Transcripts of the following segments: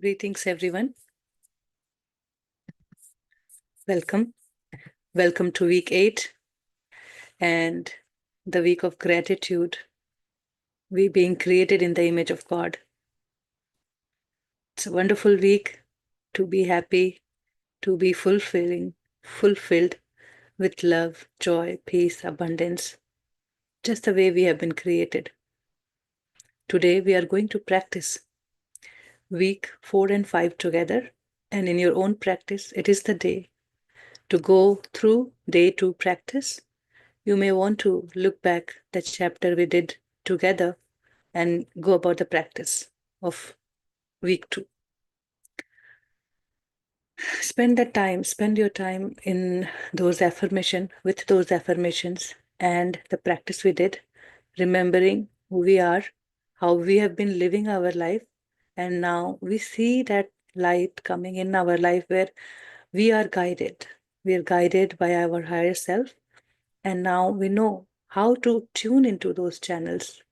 Greetings, everyone. Welcome. Welcome to week 8 and the week of gratitude. We being created in the image of God. It's a wonderful week to be happy, to be fulfilled with love, joy, peace, abundance, just the way we have been created. Today, we are going to practice week 4 and 5 together. And in your own practice, it is the day to go through day 2 practice. You may want to look back the chapter we did together and go about the practice of week 2. Spend your time in with those affirmations and the practice we did, remembering who we are, how we have been living our life, and now we see that light coming in our life where we are guided. We are guided by our higher self, and now we know how to tune into those channels,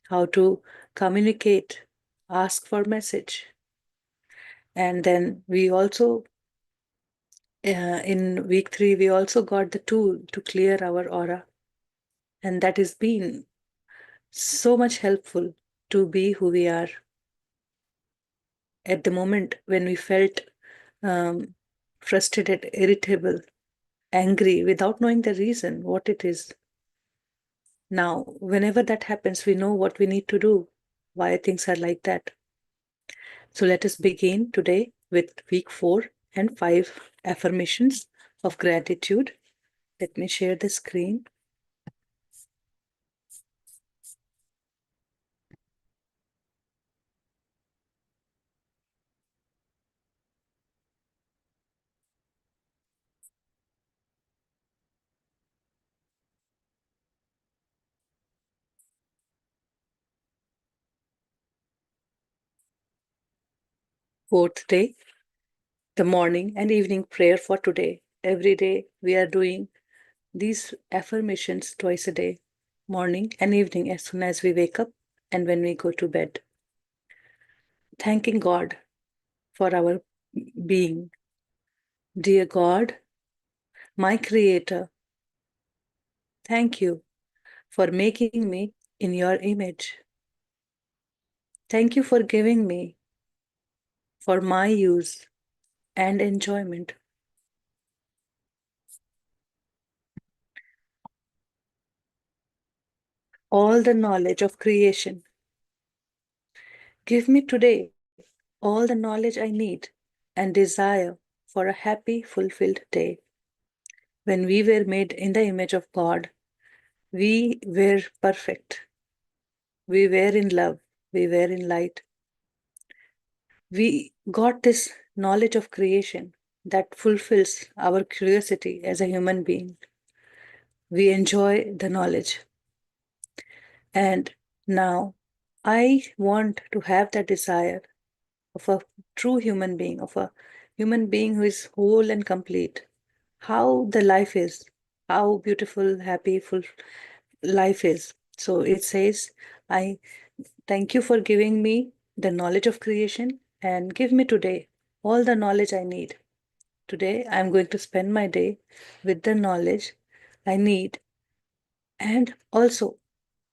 how to communicate, ask for message. And then we also, in week 3, we also got the tool to clear our aura. And that has been so much helpful to be who we are. At the moment when we felt frustrated, irritable, angry, without knowing the reason, what it is. Now, whenever that happens, we know what we need to do, why things are like that. So let us begin today with week 4 and 5 affirmations of gratitude. Let me share the screen. Fourth day, the morning and evening prayer for today. Every day we are doing these affirmations twice a day, morning and evening, as soon as we wake up and when we go to bed. Thanking God for our being. Dear God, my Creator, thank you for making me in your image. Thank you for giving me for my use and enjoyment. All the knowledge of creation. Give me today all the knowledge I need and desire for a happy, fulfilled day. When we were made in the image of God, we were perfect. We were in love. We were in light. We got this knowledge of creation that fulfills our curiosity as a human being. We enjoy the knowledge. And now I want to have that desire of a true human being, of a human being who is whole and complete. How the life is, how beautiful, happy, full life is. So it says, I thank you for giving me the knowledge of creation and give me today all the knowledge I need. Today, I'm going to spend my day with the knowledge I need and also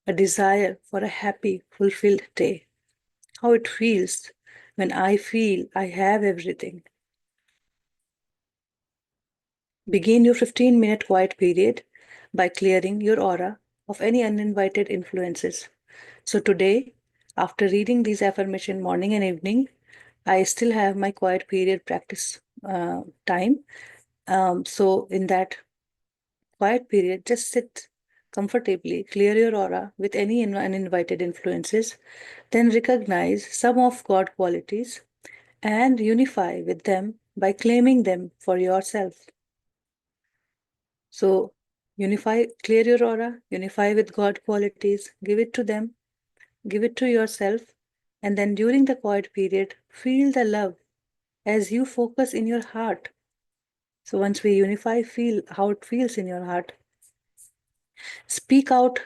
a desire for a happy, fulfilled day. How it feels when I feel I have everything. Begin your 15-minute quiet period by clearing your aura of any uninvited influences. So today, after reading these affirmations morning and evening, I still have my quiet period practice time. So in that quiet period, just sit comfortably, clear your aura with any uninvited influences, then recognize some of God qualities and unify with them by claiming them for yourself. So clear your aura, unify with God qualities, give it to them, give it to yourself, and then during the quiet period, feel the love as you focus in your heart. So once we unify, feel how it feels in your heart. Speak out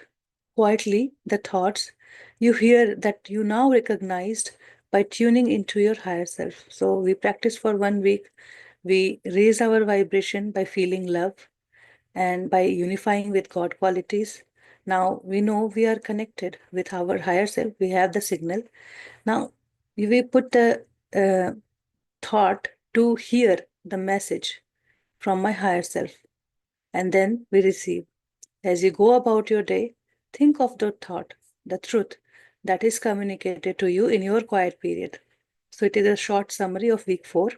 quietly the thoughts you hear that you now recognized by tuning into your higher self. So we practice for 1 week. We raise our vibration by feeling love and by unifying with God qualities. Now we know we are connected with our higher self. We have the signal. Now we put the thought to hear the message from my higher self, and then we receive. As you go about your day, think of the thought, the truth that is communicated to you in your quiet period. So it is a short summary of week 4.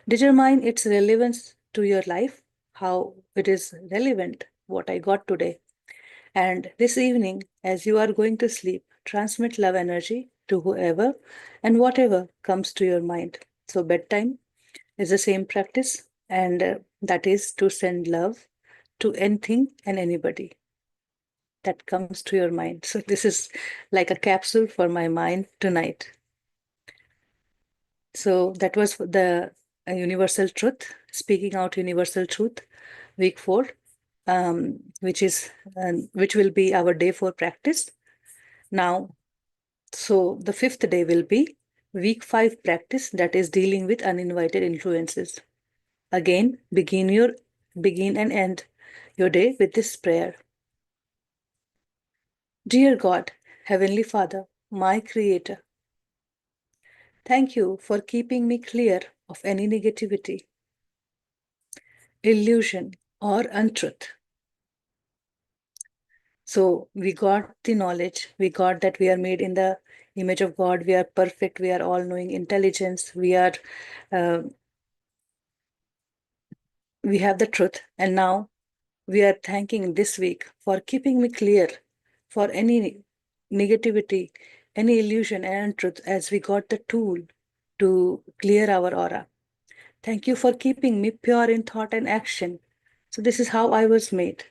Determine its relevance to your life, how it is relevant, what I got today. And this evening, as you are going to sleep, transmit love energy to whoever and whatever comes to your mind. So bedtime is the same practice, and that is to send love to anything and anybody that comes to your mind. So this is like a capsule for my mind tonight. So that was the universal truth, speaking out universal truth, week 4, which will be our day 4 practice. Now, so the 5th day will be week 5 practice, that is dealing with uninvited influences. Again, begin and end your day with this prayer. Dear God, Heavenly Father, my Creator, thank you for keeping me clear of any negativity, illusion, or untruth. So we got the knowledge, we got that we are made in the image of God, we are perfect, we are all knowing intelligence, uh, we have the truth, and now we are thanking this week for keeping me clear for any negativity, any illusion and untruth, as we got the tool to clear our aura. Thank you for keeping me pure in thought and action. So this is how I was made,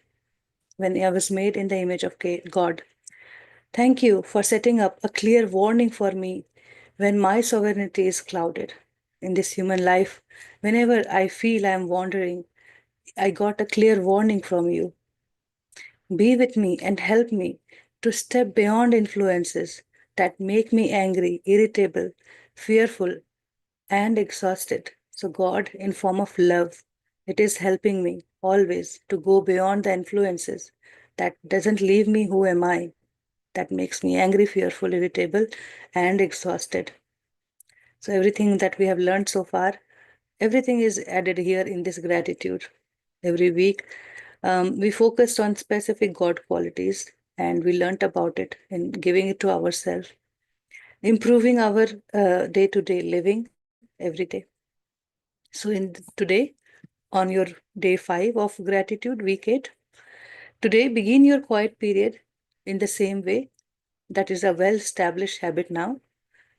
when I was made in the image of God. Thank you for setting up a clear warning for me when my sovereignty is clouded. In this human life, whenever I feel I am wandering, I got a clear warning from you. Be with me and help me to step beyond influences that make me angry, irritable, fearful, and exhausted. So God, in form of love, it is helping me always to go beyond the influences that doesn't leave me who am I, that makes me angry, fearful, irritable, and exhausted. So everything that we have learned so far, everything is added here in this gratitude. Every week, we focused on specific God qualities and we learned about it and giving it to ourselves, improving our day-to-day living every day. So today, on your day 5 of gratitude, week 8, today begin your quiet period in the same way. That is a well-established habit now,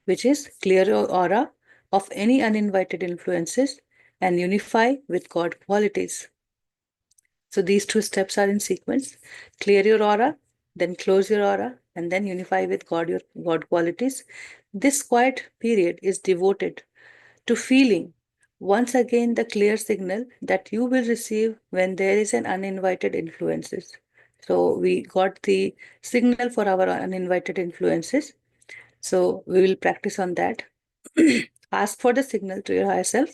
which is clear your aura of any uninvited influences and unify with God qualities. So these 2 steps are in sequence. Clear your aura, then close your aura, and then unify with your God qualities. This quiet period is devoted to feeling once again the clear signal that you will receive when there is an uninvited influences. So we got the signal for our uninvited influences. So we will practice on that. Ask for the signal to your higher self.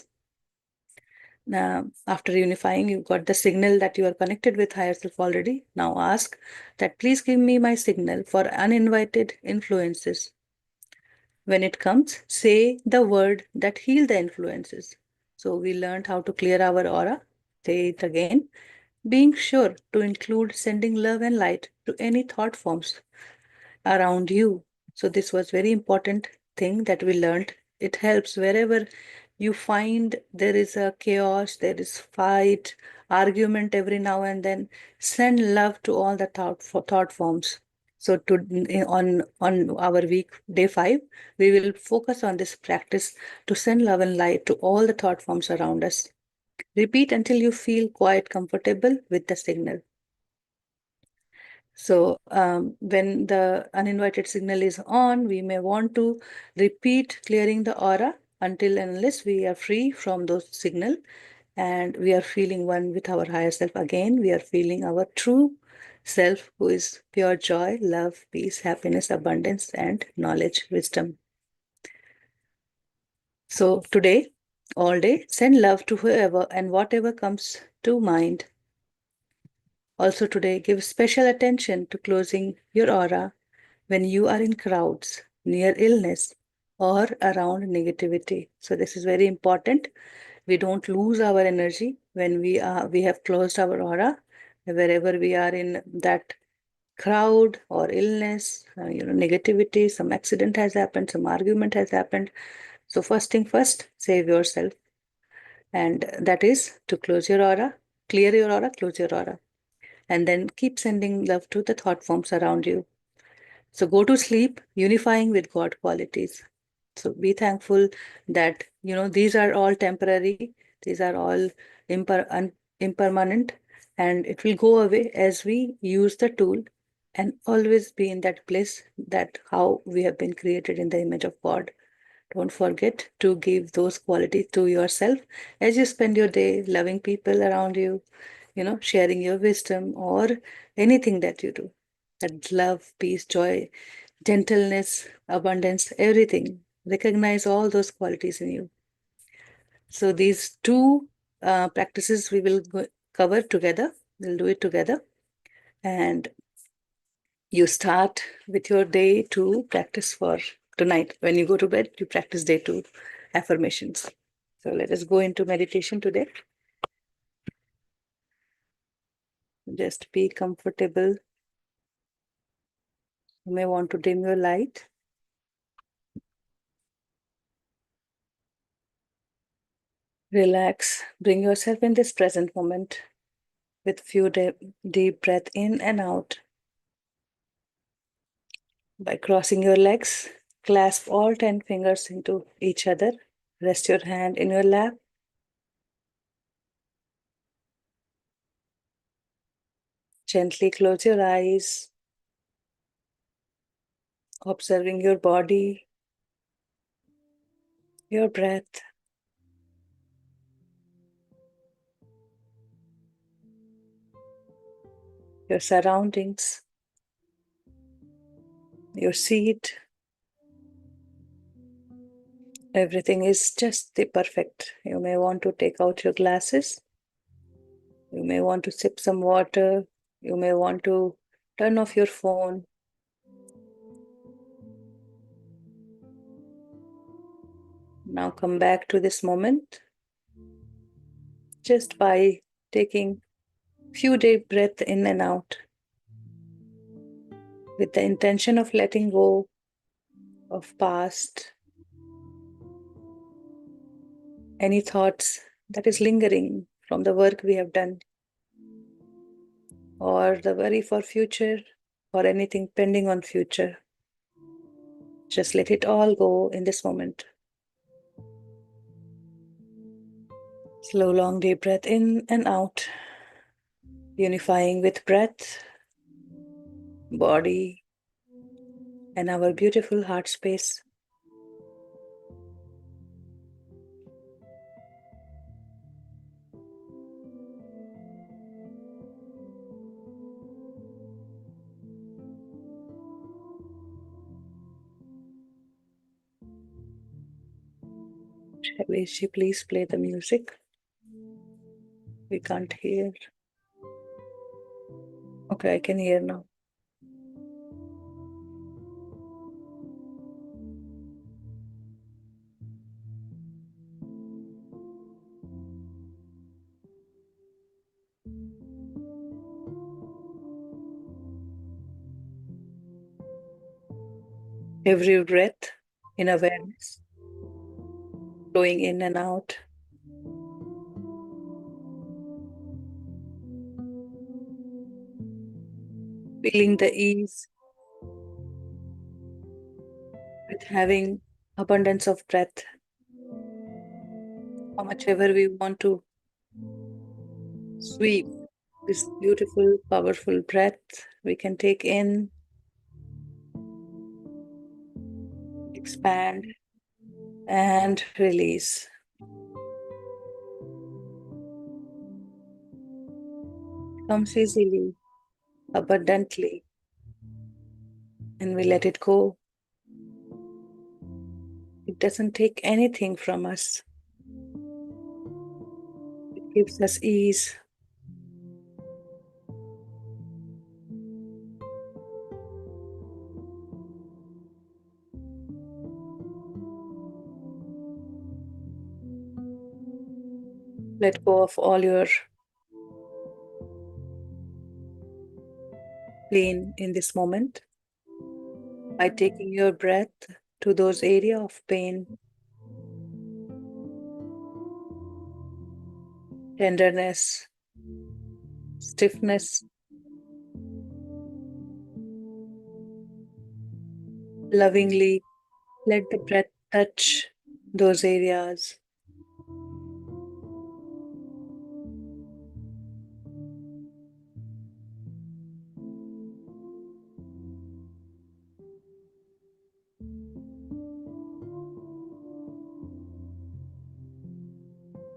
Now, after unifying, you got the signal that you are connected with higher self already. Now ask that please give me my signal for uninvited influences. When it comes, say the word that heal the influences. So we learned how to clear our aura. Say it again. Being sure to include sending love and light to any thought forms around you. So this was very important thing that we learned. It helps wherever you find there is a chaos, there is fight, argument every now and then. Send love to all the thought forms. So on our week day 5, we will focus on this practice to send love and light to all the thought forms around us. Repeat until you feel quite comfortable with the signal. So when the uninvited signal is on, we may want to repeat clearing the aura until and unless we are free from those signal and we are feeling one with our higher self again. We are feeling our true self, who is pure joy, love, peace, happiness, abundance, and knowledge, wisdom. So today, all day, send love to whoever and whatever comes to mind. Also today, give special attention to closing your aura when you are in crowds, near illness, or around negativity. So this is very important. We don't lose our energy when we have closed our aura. Wherever we are in that crowd or illness, negativity, some accident has happened, some argument has happened. So first thing first, save yourself. And that is to close your aura, clear your aura, close your aura. And then keep sending love to the thought forms around you. So go to sleep, unifying with God qualities. So be thankful that, these are all temporary, these are all impermanent, and it will go away as we use the tool and always be in that place that how we have been created in the image of God. Don't forget to give those qualities to yourself as you spend your day loving people around you, sharing your wisdom or anything that you do. That love, peace, joy, gentleness, abundance, everything. Recognize all those qualities in you. So these two practices we will cover together. We'll do it together. And you start with your day two practice for tonight. When you go to bed, you practice day two affirmations. So let us go into meditation today. Just be comfortable. You may want to dim your light. Relax. Bring yourself in this present moment with few deep breath in and out. By crossing your legs, clasp all 10 fingers into each other. Rest your hand in your lap. Gently close your eyes, observing your body, your breath. Your surroundings, your seat. Everything is just the perfect. You may want to take out your glasses. You may want to sip some water. You may want to turn off your phone. Now come back to this moment just by taking few deep breaths in and out with the intention of letting go of past, any thoughts that is lingering from the work we have done, or the worry for future, or anything pending on future. Just let it all go in this moment. Slow, long, deep breath in and out, unifying with breath, body, and our beautiful heart space. Shall please play the music? We can't hear. Okay, I can hear now. Every breath in awareness, flowing in and out. Feeling the ease with having abundance of breath. How much ever we want to sweep this beautiful, powerful breath, we can take in, expand, and release. Comes easily, abundantly, and we let it go. We It doesn't take anything from us. It gives us ease. Let go of all your pain in this moment by taking your breath to those areas of pain, tenderness, stiffness. Lovingly let the breath touch those areas.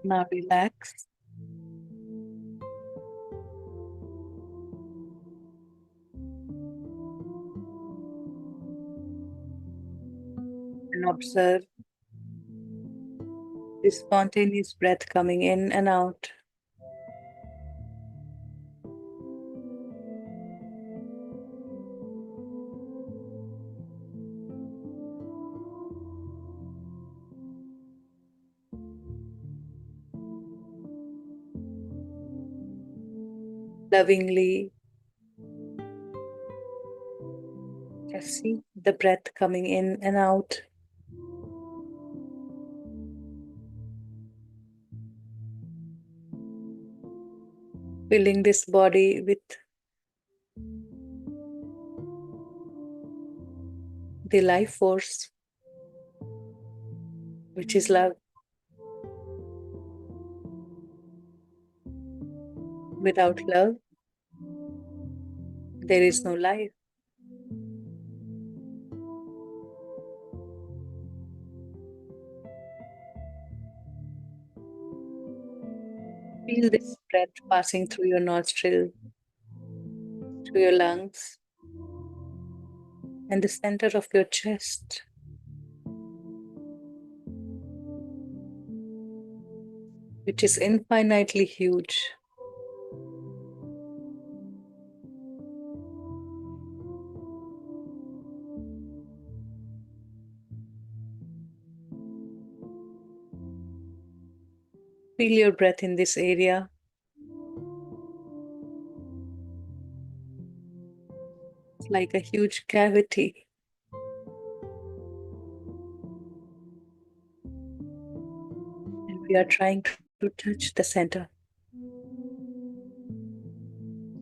Now relax and observe this spontaneous breath coming in and out. Lovingly, just see the breath coming in and out. Filling this body with the life force, which is love. Without love, there is no life. Feel this breath passing through your nostril, through your lungs, and the center of your chest. Which is infinitely huge. Feel your breath in this area. It's like a huge cavity. And we are trying to touch the center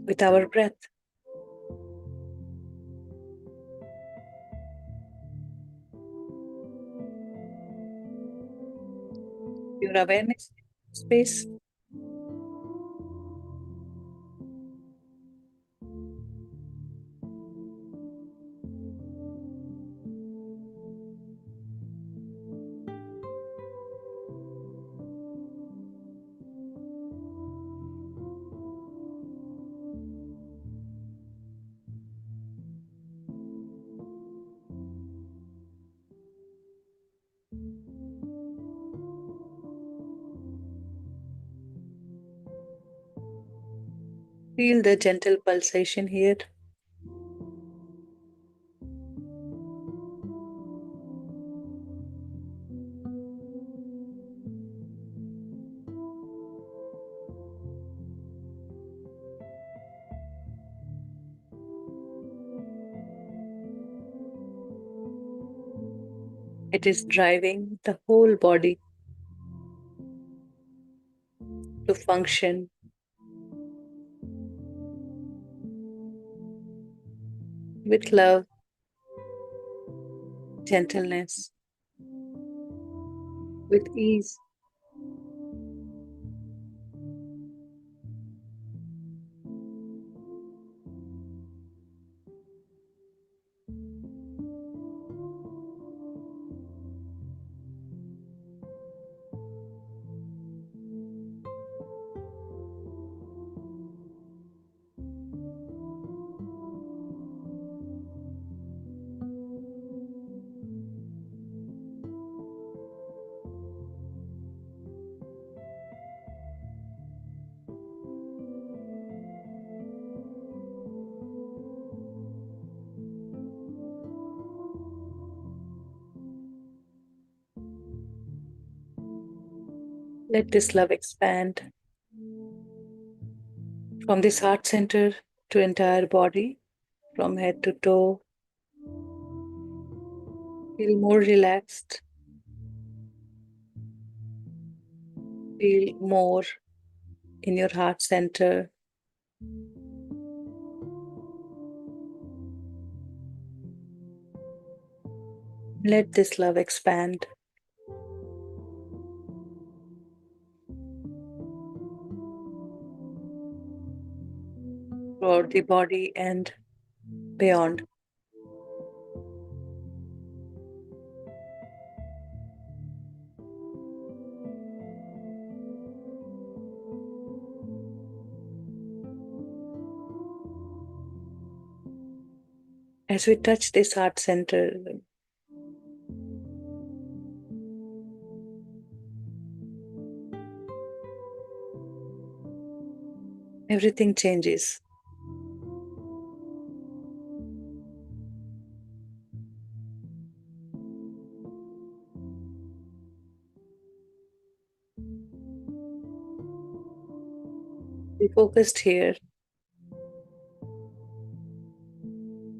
with our breath. Your awareness space. Feel the gentle pulsation here. It is driving the whole body to function with love, gentleness, with ease. Let this love expand from this heart center to entire body, from head to toe. Feel more relaxed. Feel more in your heart center. Let this love expand throughout the body and beyond. As we touch this heart center, everything changes. Be focused here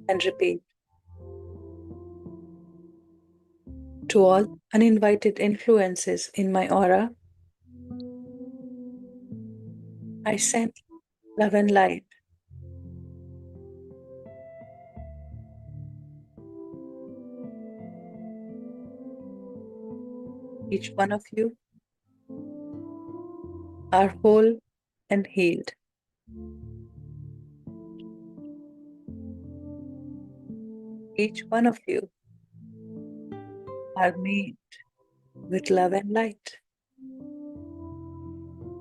and repeat. To all uninvited influences in my aura, I send love and light. Each one of you are whole and healed. Each one of you are made with love and light.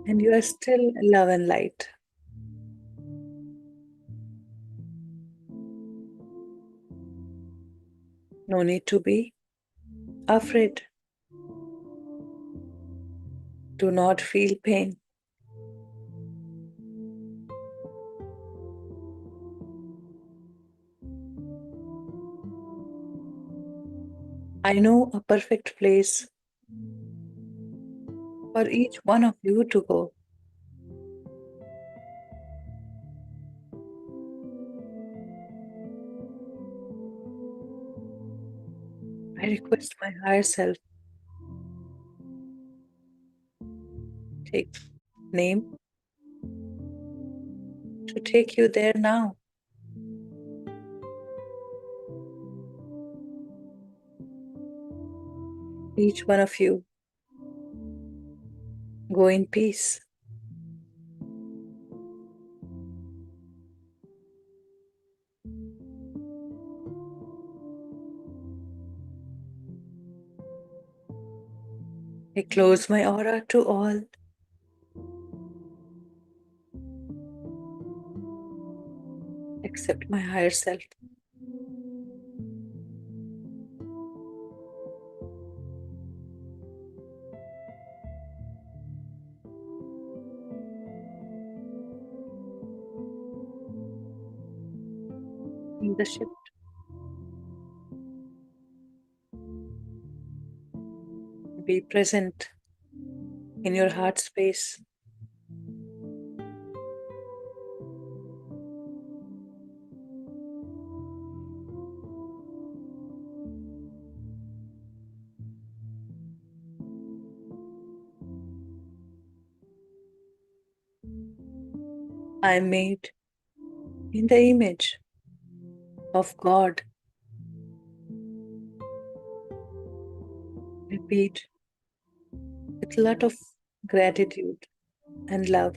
And you are still love and light. No need to be afraid. Do not feel pain. I know a perfect place for each one of you to go. I request my higher self take name to take you there now. Each one of you go in peace. I close my aura to all. Except my higher self. In the shift. Be present in your heart space. I am made in the image of God. Repeat with a lot of gratitude and love.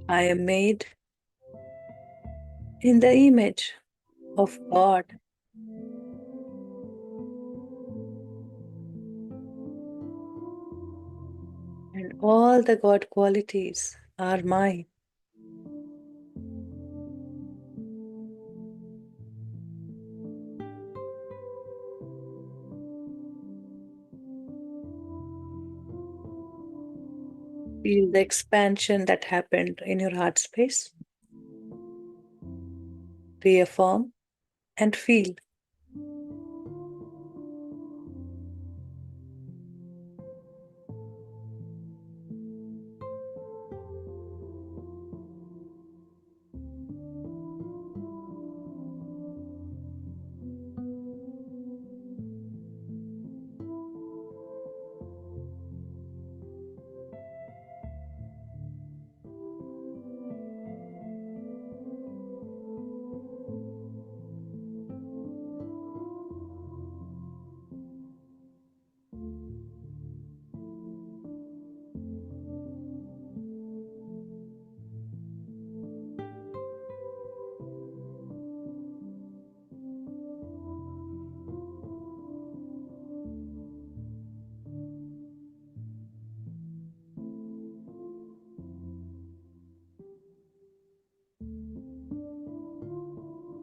I am made in the image of God. And all the God qualities are mine. Feel the expansion that happened in your heart space. Reaffirm and feel.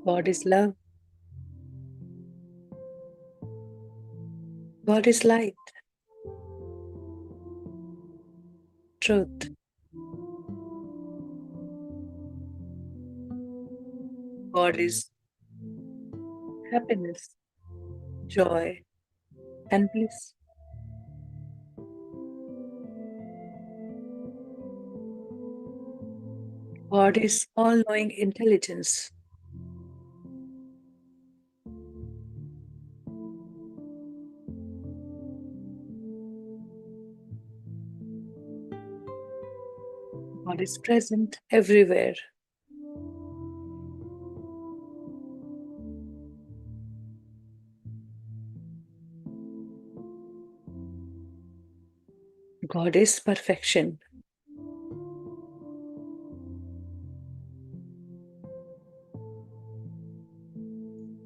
God is love. God is light, truth. God is happiness, joy, and bliss. God is all knowing intelligence. God is present everywhere. God is perfection.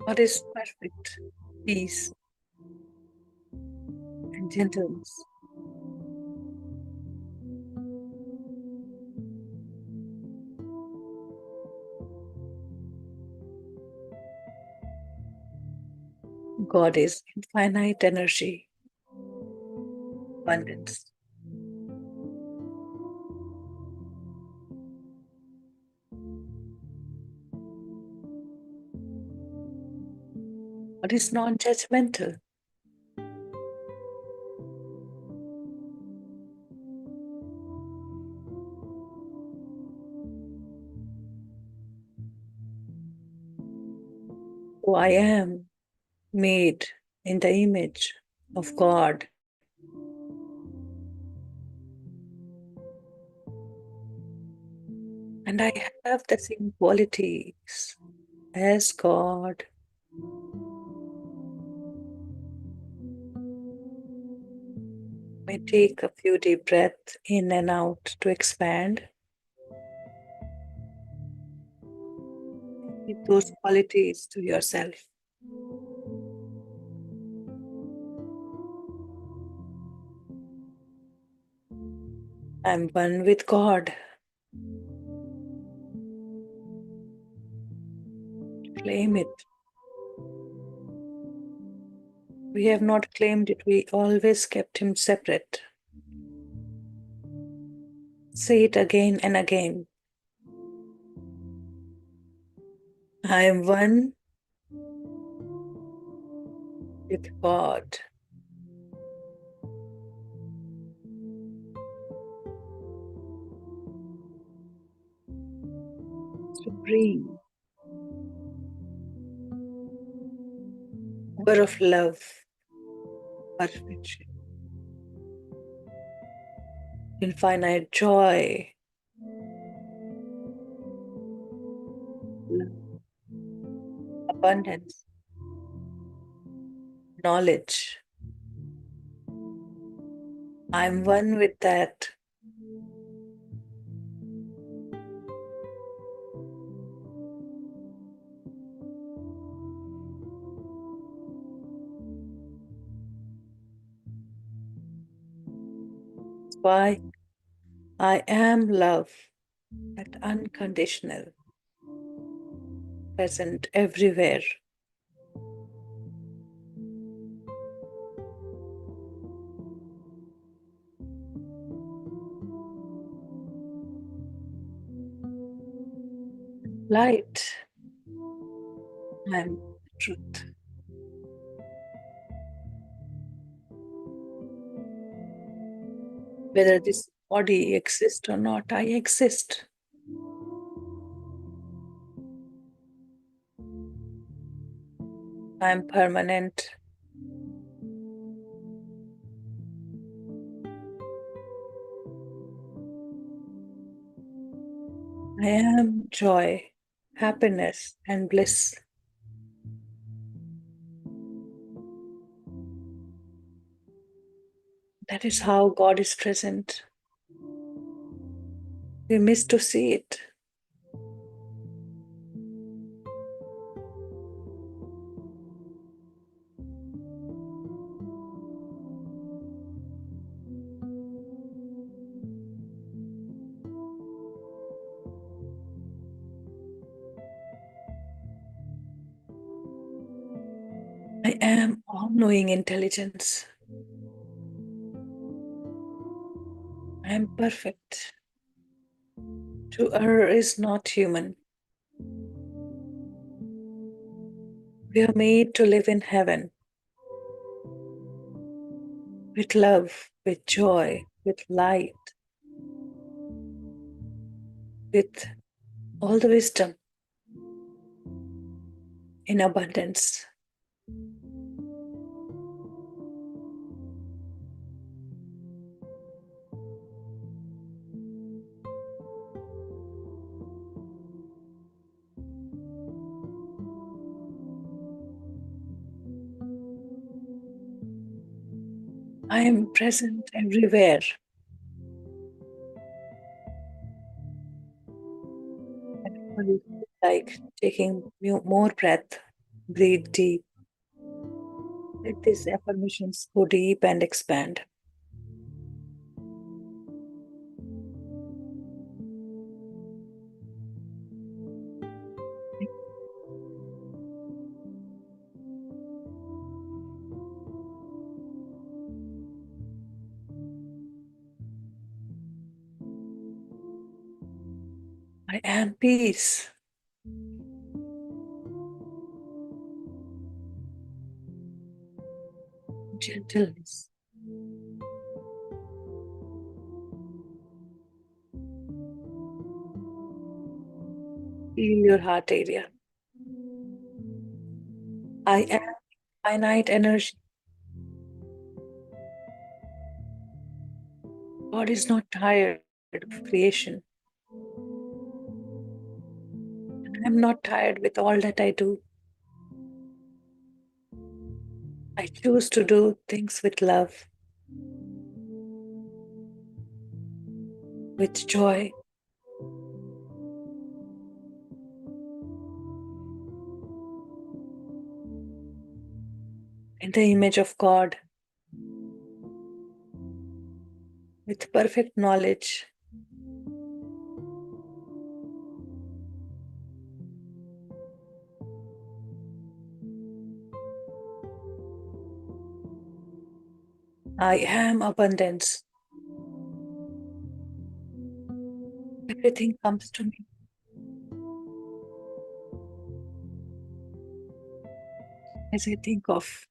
God is perfect peace and gentleness. God is infinite energy, abundance. God is non judgmental. Who I am, made in the image of God. And I have the same qualities as God. May take a few deep breaths in and out to expand. Give those qualities to yourself. I'm one with God. Claim it. We have not claimed it, we always kept Him separate. Say it again and again. I am one with God. Supreme, giver of love, perfection, infinite joy, love, abundance, knowledge. I'm one with that. That's why I am love, that unconditional, present everywhere. Light, I'm truth. Whether this body exists or not, I exist. I'm permanent. I am joy, happiness, and bliss. That is how God is present. We miss to see it. I am all-knowing intelligence. I am perfect. To err is not human. We are made to live in heaven with love, with joy, with light, with all the wisdom in abundance. I am present everywhere. Like taking more breath, breathe deep. Let these affirmations go deep and expand. I am peace, gentleness. Feel your heart area. I am finite energy. God is not tired of creation. I am not tired with all that I do. I choose to do things with love, with joy. In the image of God, with perfect knowledge. I am abundance. Everything comes to me as I think of.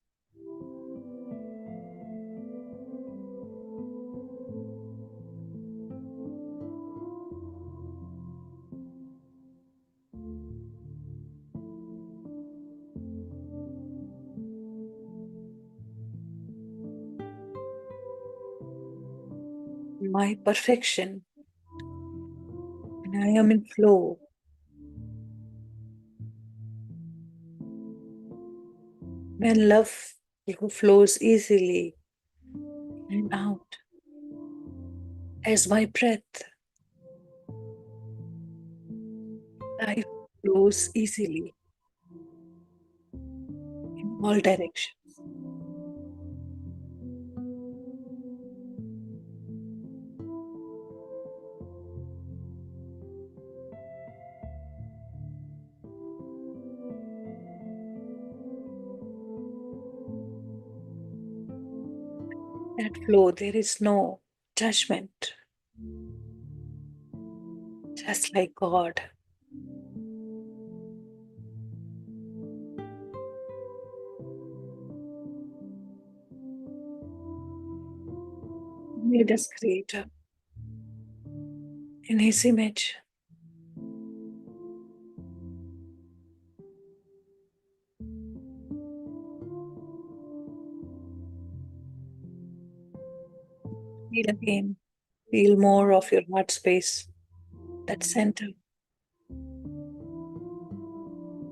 My perfection, and I am in flow. When love flows easily and out as my breath, life flows easily in all directions. That flow, there is no judgment, just like God. Made us creator in His image. Feel again, feel more of your heart space, that center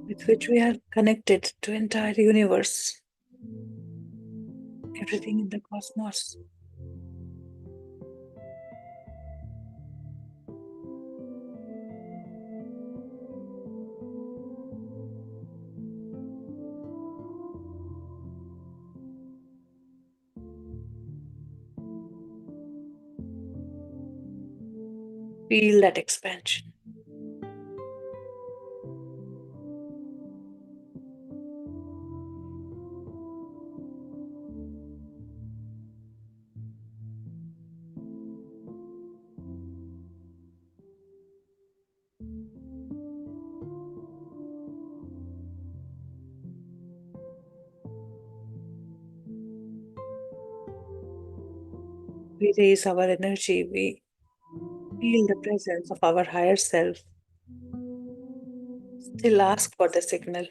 with which we are connected to entire universe, everything in the cosmos. Feel that expansion. We raise our energy, we feel the presence of our higher self. Still ask for the signal.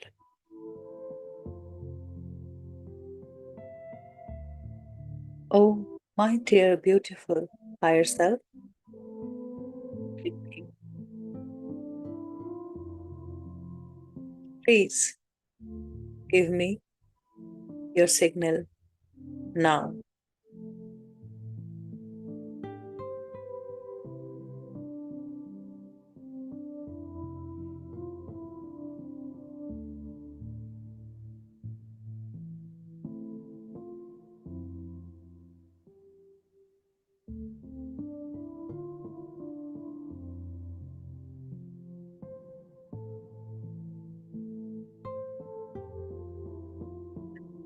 Oh, my dear, beautiful higher self, please give me your signal now.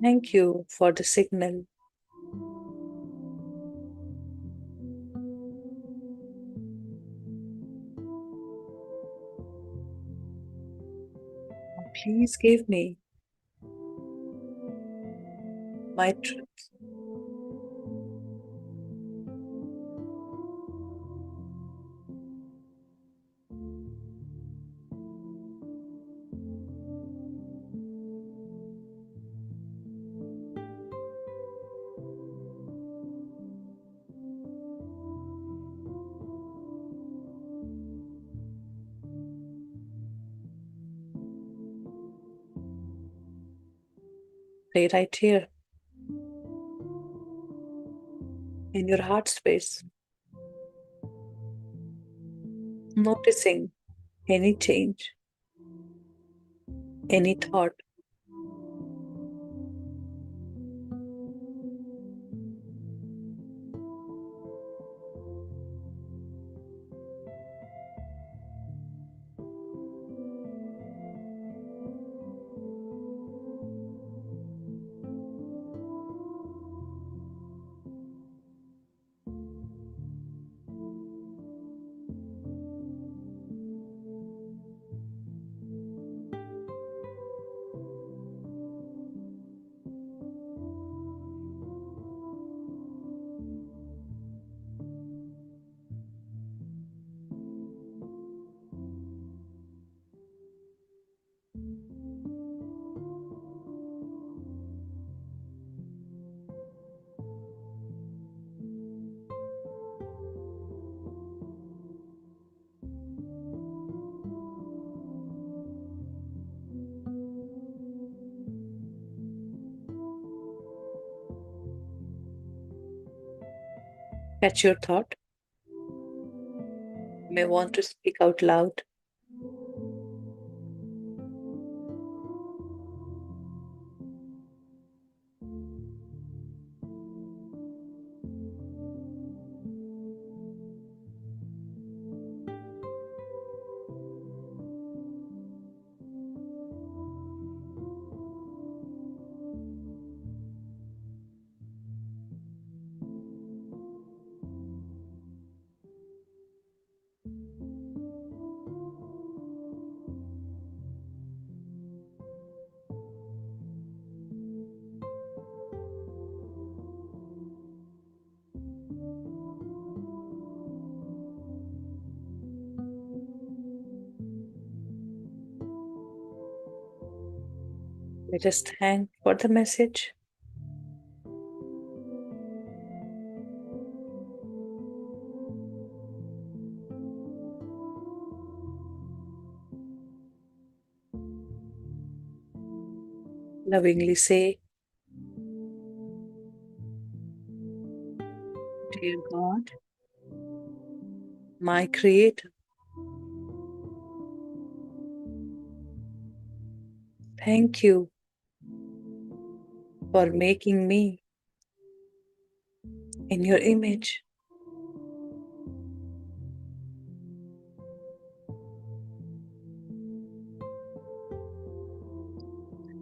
Thank you for the signal. Please give me my truth. Stay right here in your heart space, noticing any change, any thought. Catch your thought. You may want to speak out loud. Let us thank for the message. Lovingly say, Dear God, my Creator, thank you for making me in your image.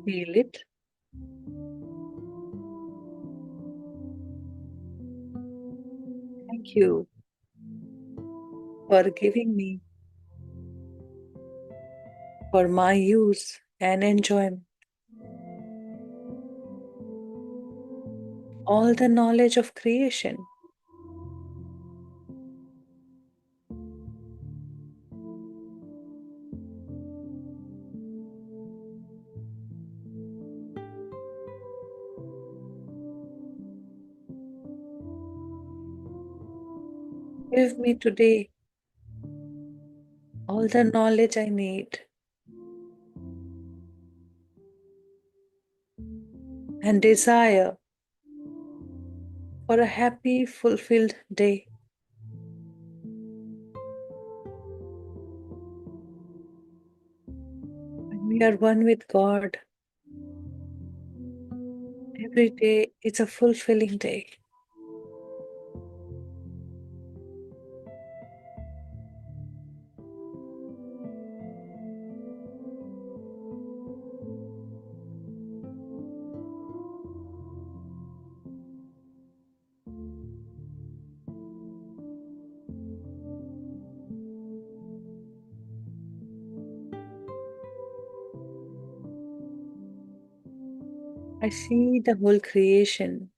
Feel it. Thank you for giving me for my use and enjoyment all the knowledge of creation Give me today all the knowledge I need and desire for a happy, fulfilled day. When we are one with God, every day is a fulfilling day. I see the whole creation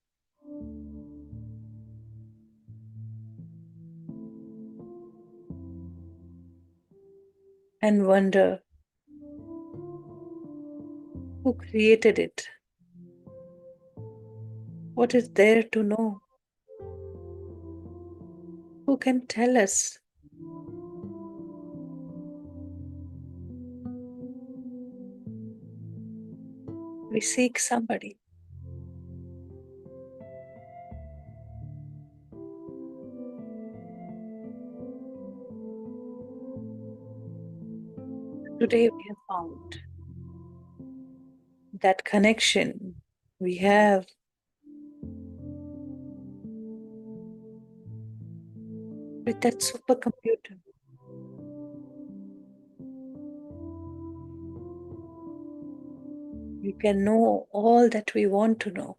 and wonder who created it. What is there to know? Who can tell us? We seek somebody. Today we have found that connection we have with that supercomputer. We can know all that we want to know.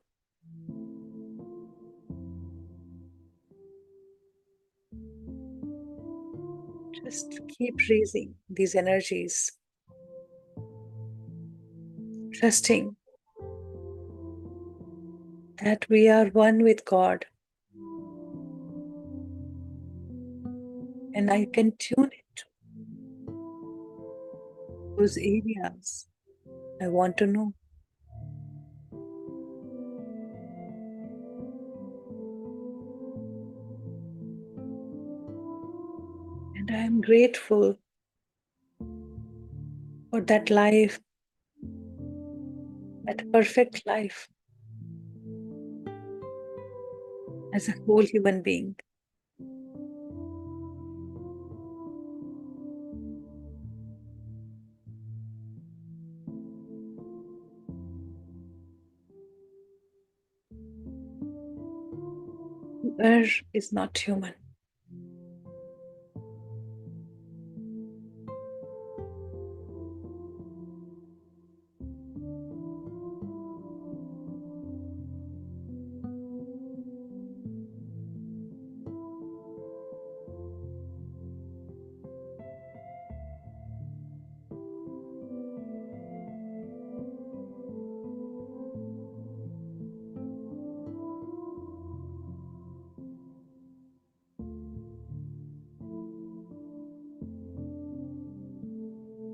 Just keep raising these energies, trusting that we are one with God. And I can tune into those areas I want to know. And I am grateful for that life, that perfect life as a whole human being. Whoever is not human.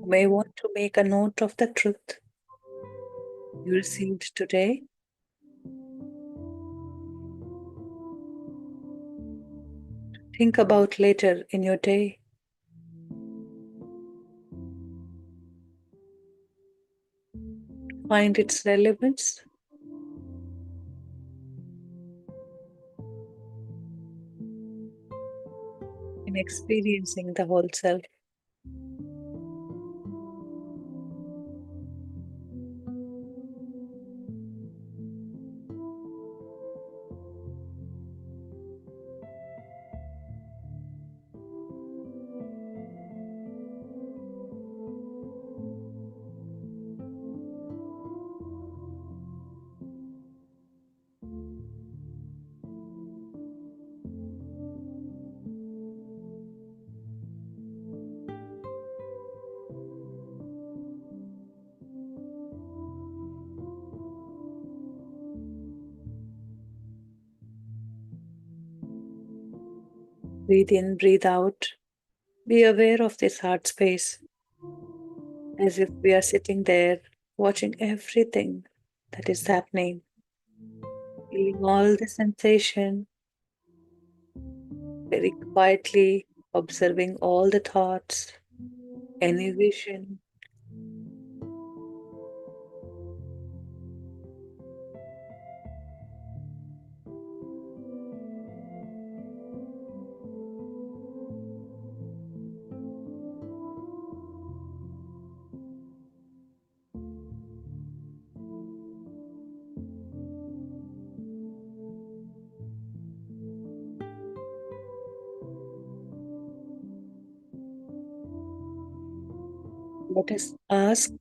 You may want to make a note of the truth you received today. Think about later in your day. Find its relevance. In experiencing the whole self. Breathe in, breathe out. Be aware of this heart space as if we are sitting there watching everything that is happening, feeling all the sensation, very quietly observing all the thoughts, any vision, let us ask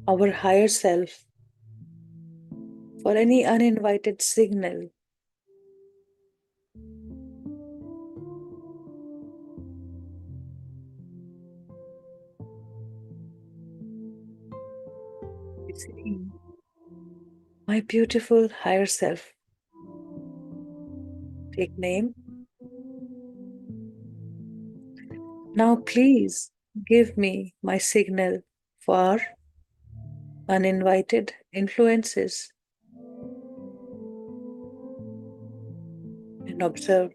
our higher self for any uninvited signal. We say, my beautiful higher self, take name. Now please give me my signal for uninvited influences and observe.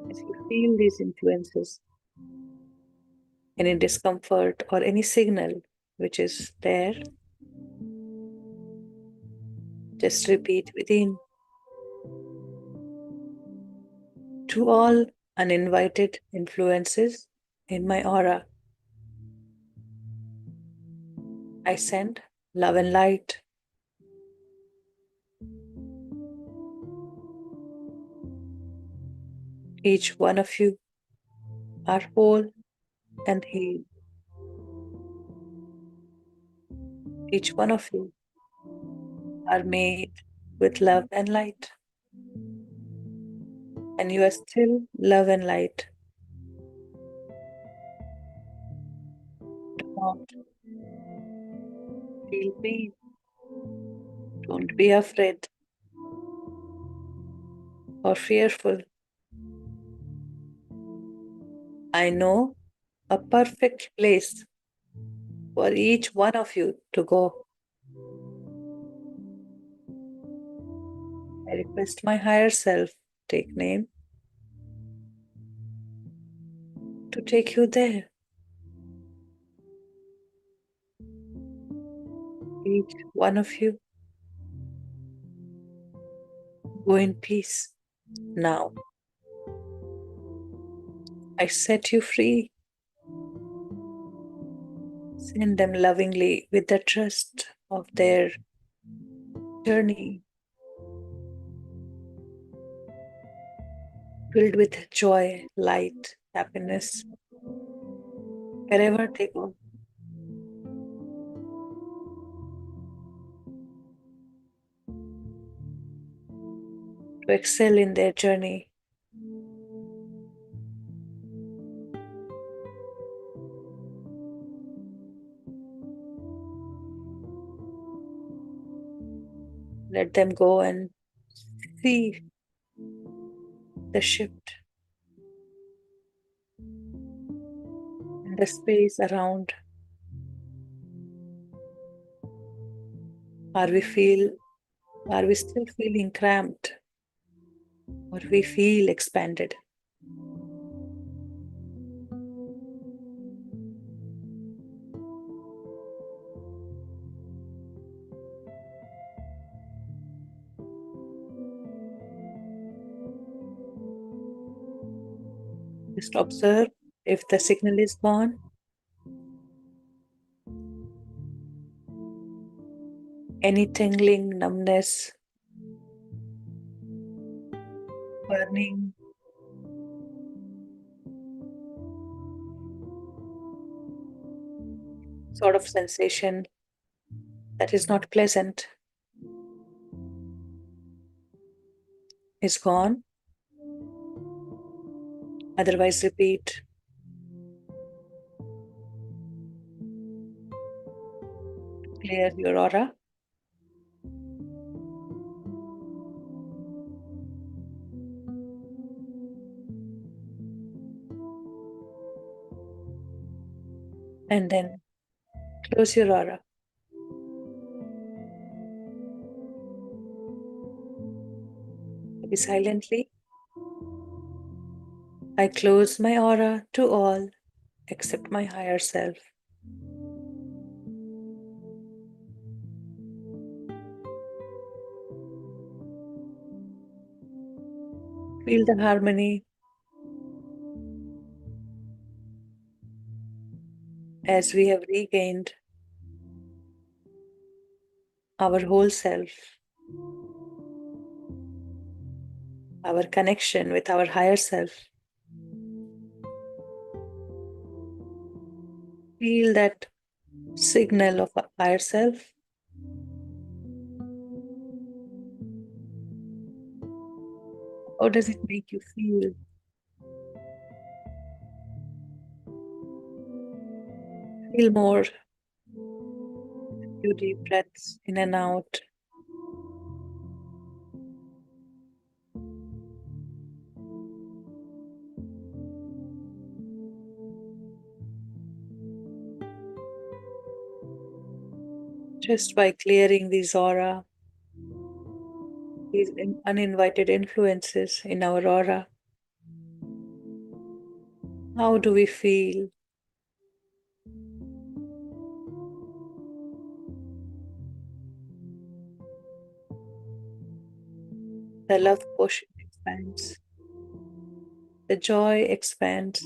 As you feel these influences, any discomfort or any signal which is there, just repeat within. To all uninvited influences in my aura, I send love and light. Each one of you are whole and healed. Each one of you are made with love and light. And you are still love and light. Do not feel pain. Don't be afraid or fearful. I know a perfect place for each one of you to go. I request my higher self, take name, to take you there. Each one of you go in peace now. I set you free. Send them lovingly with the trust of their journey, filled with joy, light, happiness, wherever they go. To excel in their journey. Let them go and see the shift in the space around. Are we still feeling cramped? Or we feel expanded? Just observe if the signal is gone. any tingling, numbness, burning, sort of sensation that is not pleasant is gone. Otherwise, repeat. Clear your aura. And then close your aura. Be silently. I close my aura to all except my higher self. Feel the harmony as we have regained our whole self, our connection with our higher self. Feel that signal of our higher self. How does it make you feel? Feel more. Few deep breaths in and out. Just by clearing these aura, these uninvited influences in our aura, how do we feel? The love quotient expands, the joy expands,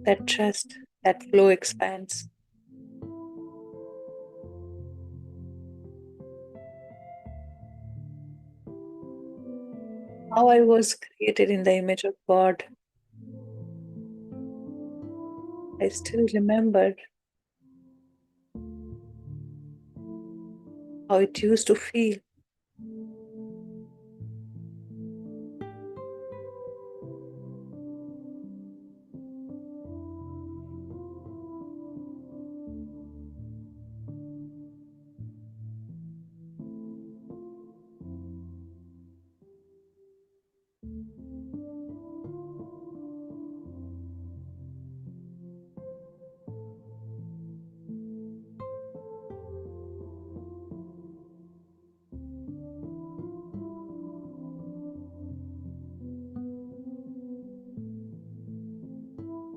that trust, that flow expands. How I was created in the image of God. I still remember how it used to feel.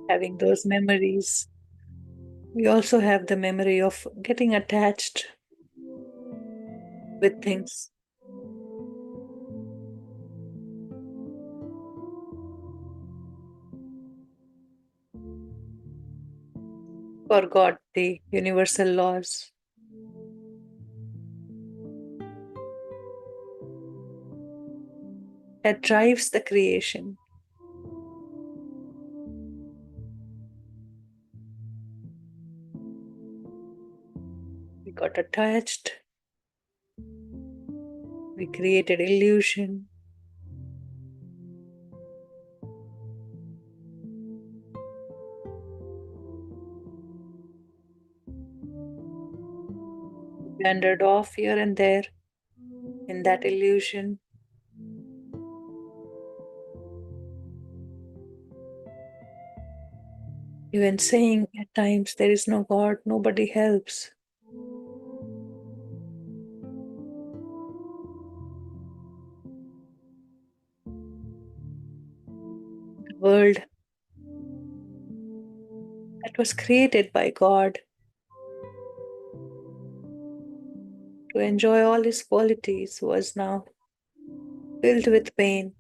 Having those memories. We also have the memory of getting attached with things. Forgot the universal laws. That drives the creation. We got attached. We created illusion. We wandered off here and there in that illusion. Even saying at times there is no God, nobody helps. The world that was created by God to enjoy all His qualities was now filled with pain,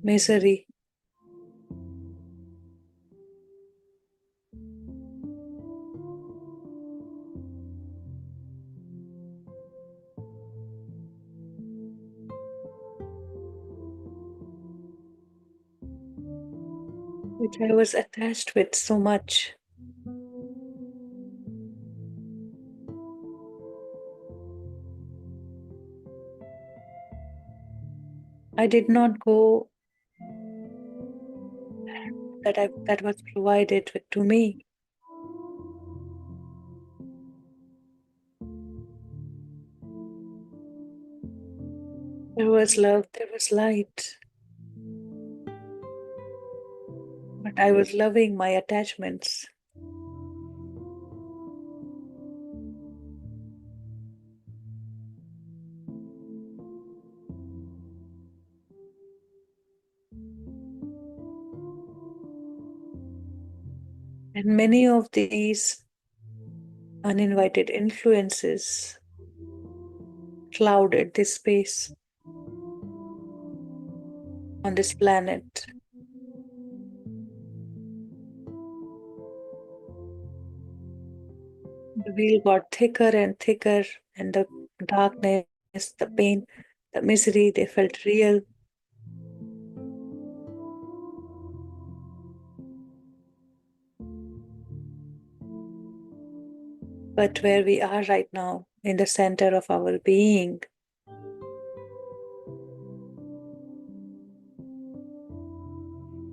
misery. which I was attached with so much. I did not go that was provided to me. There was love, there was light, but I was loving my attachments. And many of these uninvited influences clouded this space on this planet. The veil got thicker and thicker, and the darkness, the pain, the misery, they felt real. But where we are right now, in the center of our being,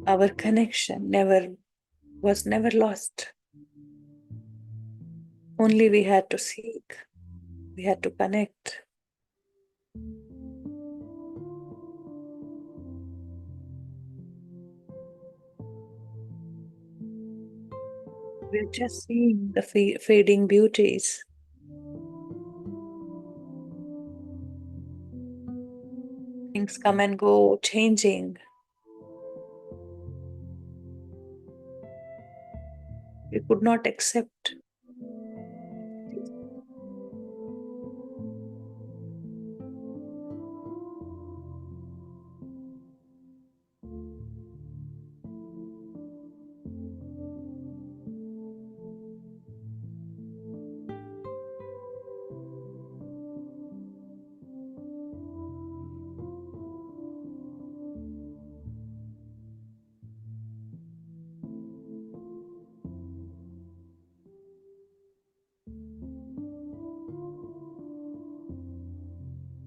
our connection was never lost. Only we had to seek, we had to connect. We're just seeing the fading beauties. Things come and go, changing. We could not accept.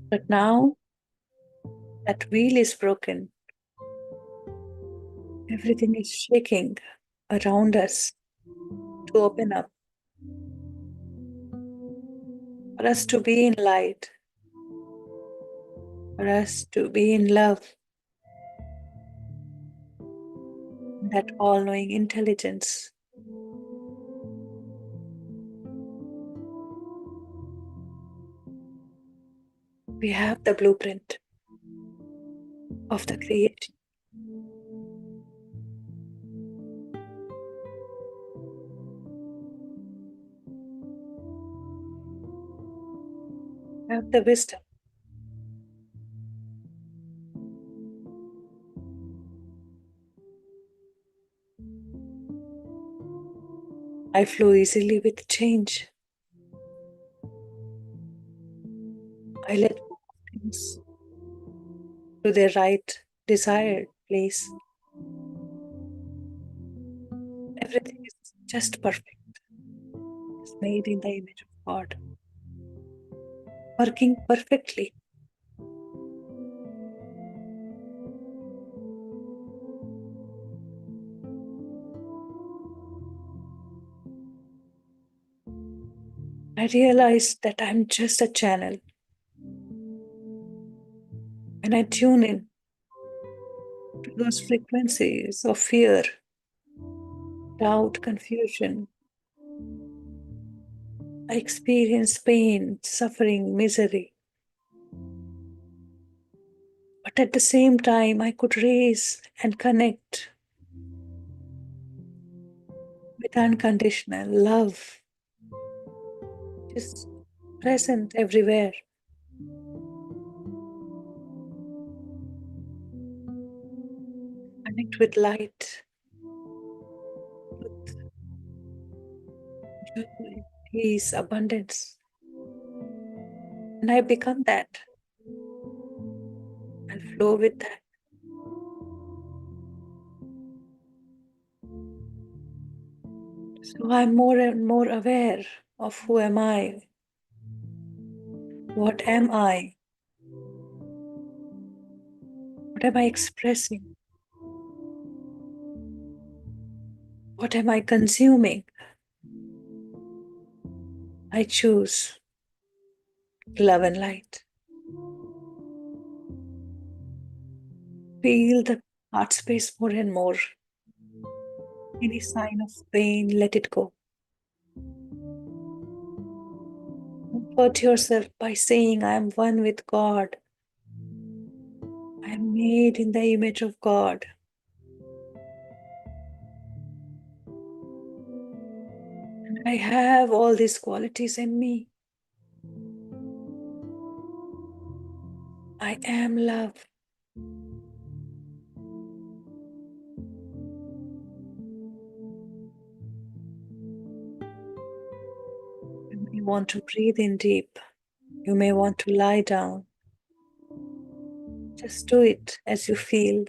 But now that wheel is broken, everything is shaking around us to open up, for us to be in light, for us to be in love, that all knowing intelligence. We have the blueprint of the creation. We have the wisdom. I flow easily with change. I let things to their right desired place. Everything is just perfect. It's made in the image of God, working perfectly. I realize that I'm just a channel. And I tune in to those frequencies of fear, doubt, confusion. I experience pain, suffering, misery. But at the same time, I could raise and connect with unconditional love, just present everywhere. Connect with light, with joy, peace, abundance. And I become that. I'll flow with that. So I'm more and more aware of who am I? What am I? What am I expressing? What am I consuming? I choose love and light. Feel the heart space more and more. Any sign of pain, let it go. Comfort yourself by saying, I am one with God. I am made in the image of God. And I have all these qualities in me. I am love. You may want to breathe in deep. You may want to lie down. Just do it as you feel.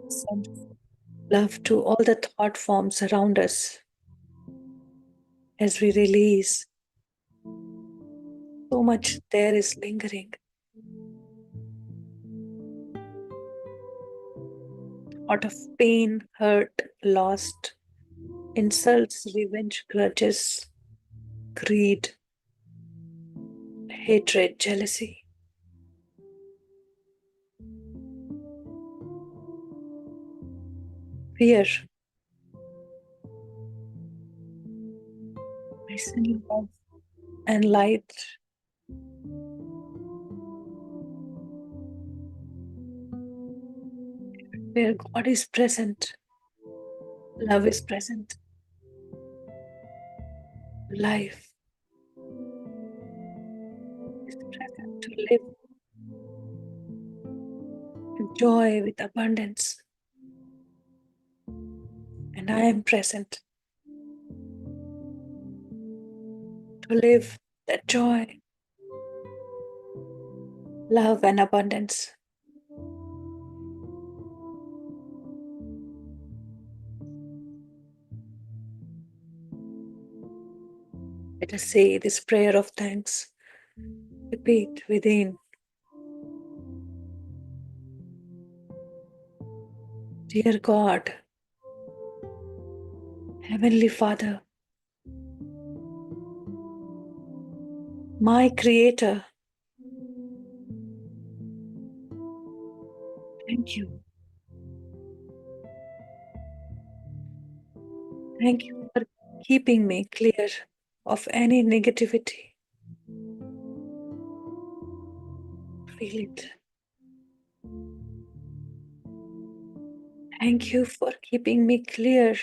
Send love to all the thought forms around us as we release. So much there is lingering. Thought of pain, hurt, lost, insults, revenge, grudges, greed, hatred, jealousy, fear. I send love and light where God is present, love is present, life is present to live with joy, with abundance. And I am present to live that joy, love, and abundance. Let us say this prayer of thanks. Repeat within. Dear God, Heavenly Father, my Creator, thank you. Thank you for keeping me clear of any negativity. Feel it. Thank you for keeping me clear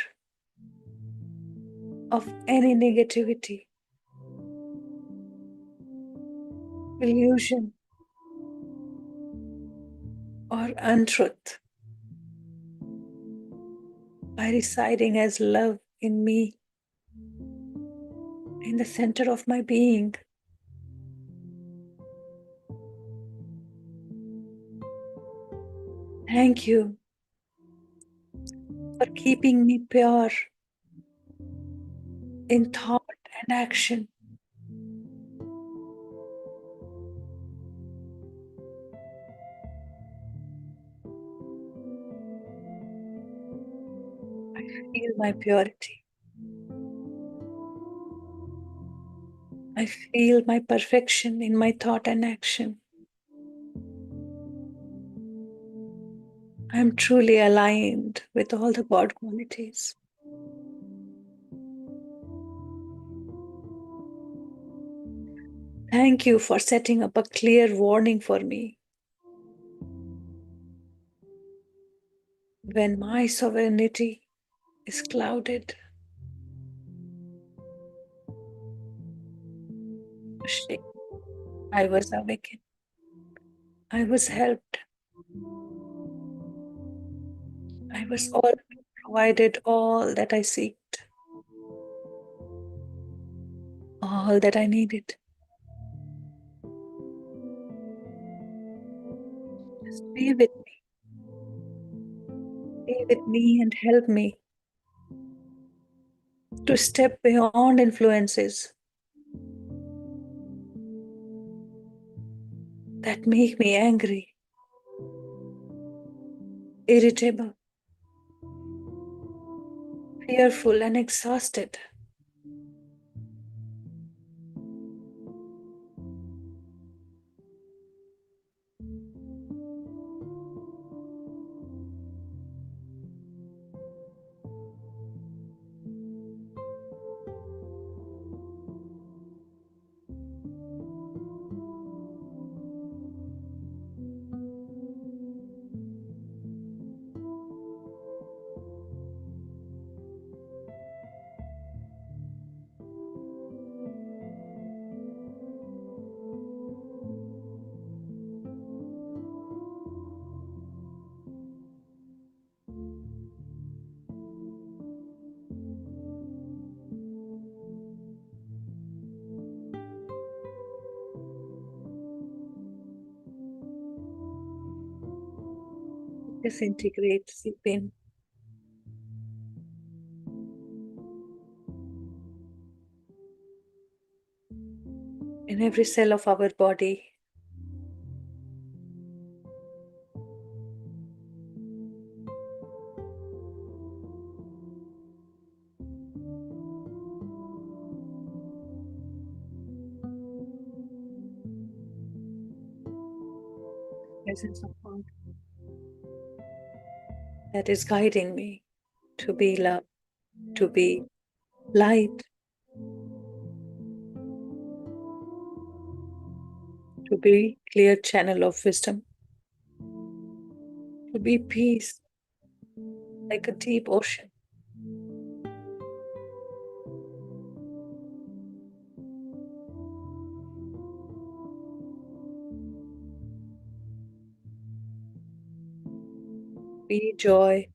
of any negativity, illusion, or untruth by residing as love in me, in the center of my being. Thank you for keeping me pure in thought and action. I feel my purity. I feel my perfection in my thought and action. I am truly aligned with all the God qualities. Thank you for setting up a clear warning for me. when my sovereignty is clouded, I was awakened. I was helped. I was all provided all that I seeked, all that I needed. Just be with me and help me to step beyond influences that make me angry, irritable, fearful, and exhausted. Disintegrate, seep in every cell of our body. Presence of God that is guiding me to be love, to be light, to be clear channel of wisdom, to be peace like a deep ocean. Be joy,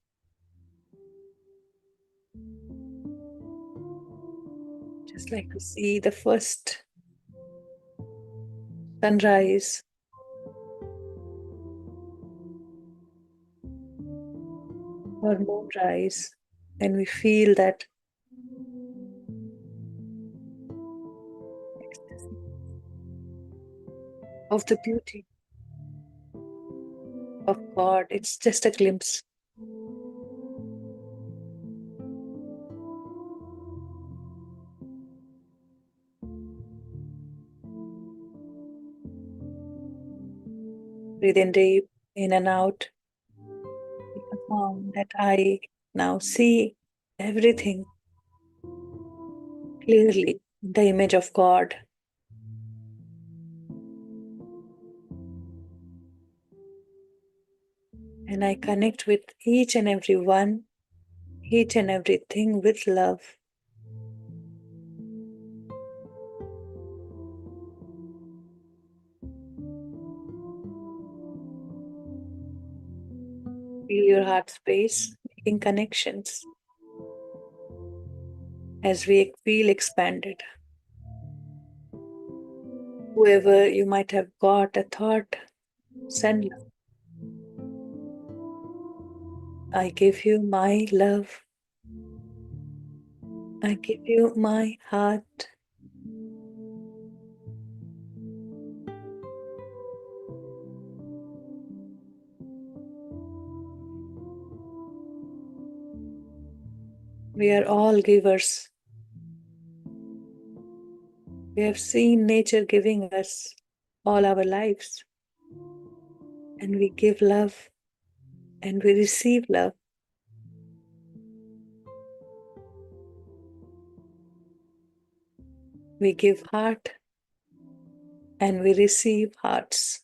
just like to see the first sunrise or moonrise, and we feel that ecstasy of the beauty of God. It's just a glimpse. Breathe in deep, in and out. That I now see everything clearly, the image of God. And I connect with each and every one, each and everything with love. Feel your heart space, making connections as we feel expanded. Whoever you might have got a thought, send love. I give you my love. I give you my heart. We are all givers. We have seen nature giving us all our lives, and we give love and we receive love. We give heart and we receive hearts.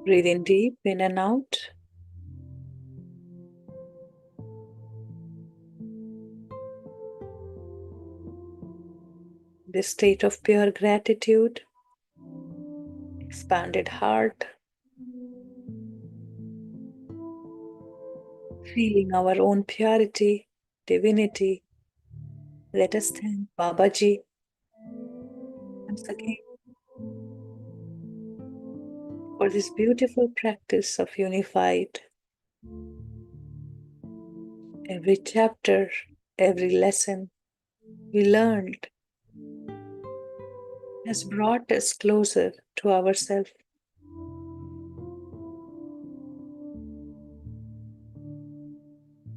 Breathe in deep, in and out. This state of pure gratitude, expanded heart, feeling our own purity, divinity. Let us thank Babaji once again for this beautiful practice of unified. Every chapter, every lesson we learned has brought us closer to ourselves,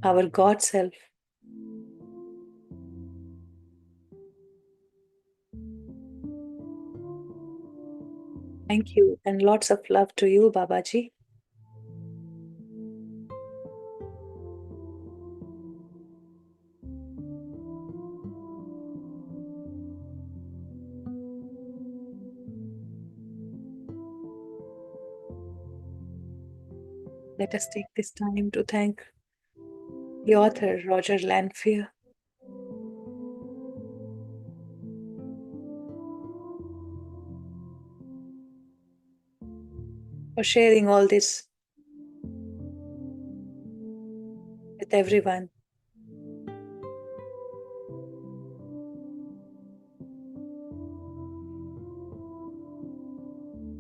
our God self. Thank you and lots of love to you, Babaji. Let us take this time to thank the author, Roger Lanphier, for sharing all this with everyone.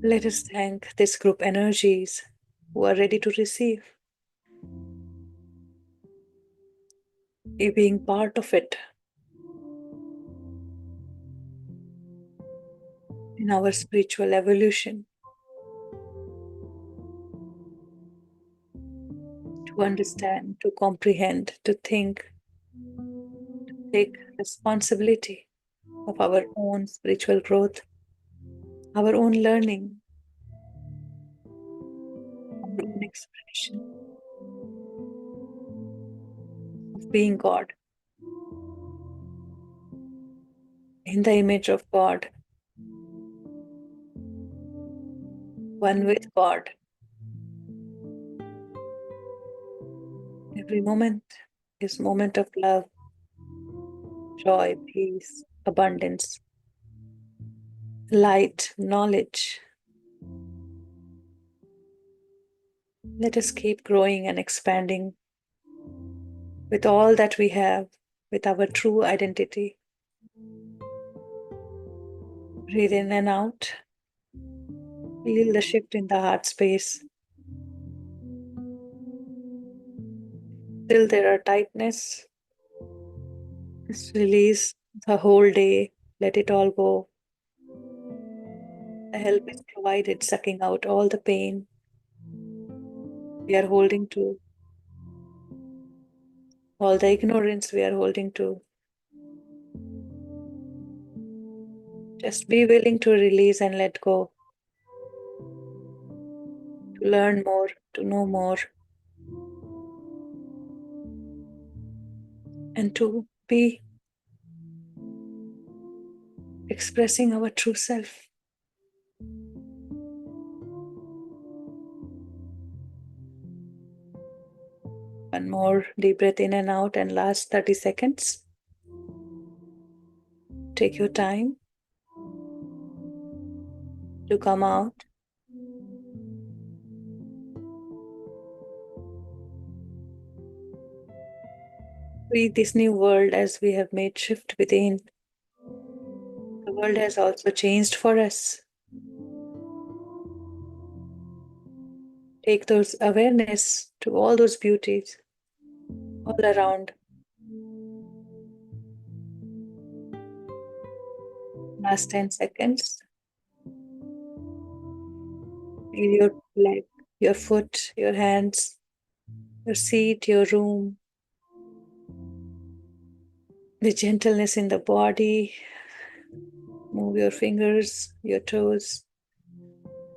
Let us thank this group energies who are ready to receive, you being part of it in our spiritual evolution, to understand, to comprehend, to think, take responsibility of our own spiritual growth, our own learning, our own expression of being God, in the image of God, one with God. Every moment is moment of love, joy, peace, abundance, light, knowledge. Let us keep growing and expanding with all that we have, with our true identity. Breathe in and out. Feel the shift in the heart space. Till there are tightness, just release the whole day. Let it all go. The help is provided, sucking out all the pain we are holding to, all the ignorance we are holding to. Just be willing to release and let go, to learn more, to know more, and to be expressing our true self. One more deep breath in and out, and last 30 seconds. Take your time to come out. Breathe this new world as we have made shift within. The world has also changed for us. Take those awareness to all those beauties all around. Last 10 seconds. Feel your leg, your foot, your hands, your seat, your room. The gentleness in the body. Move your fingers, your toes.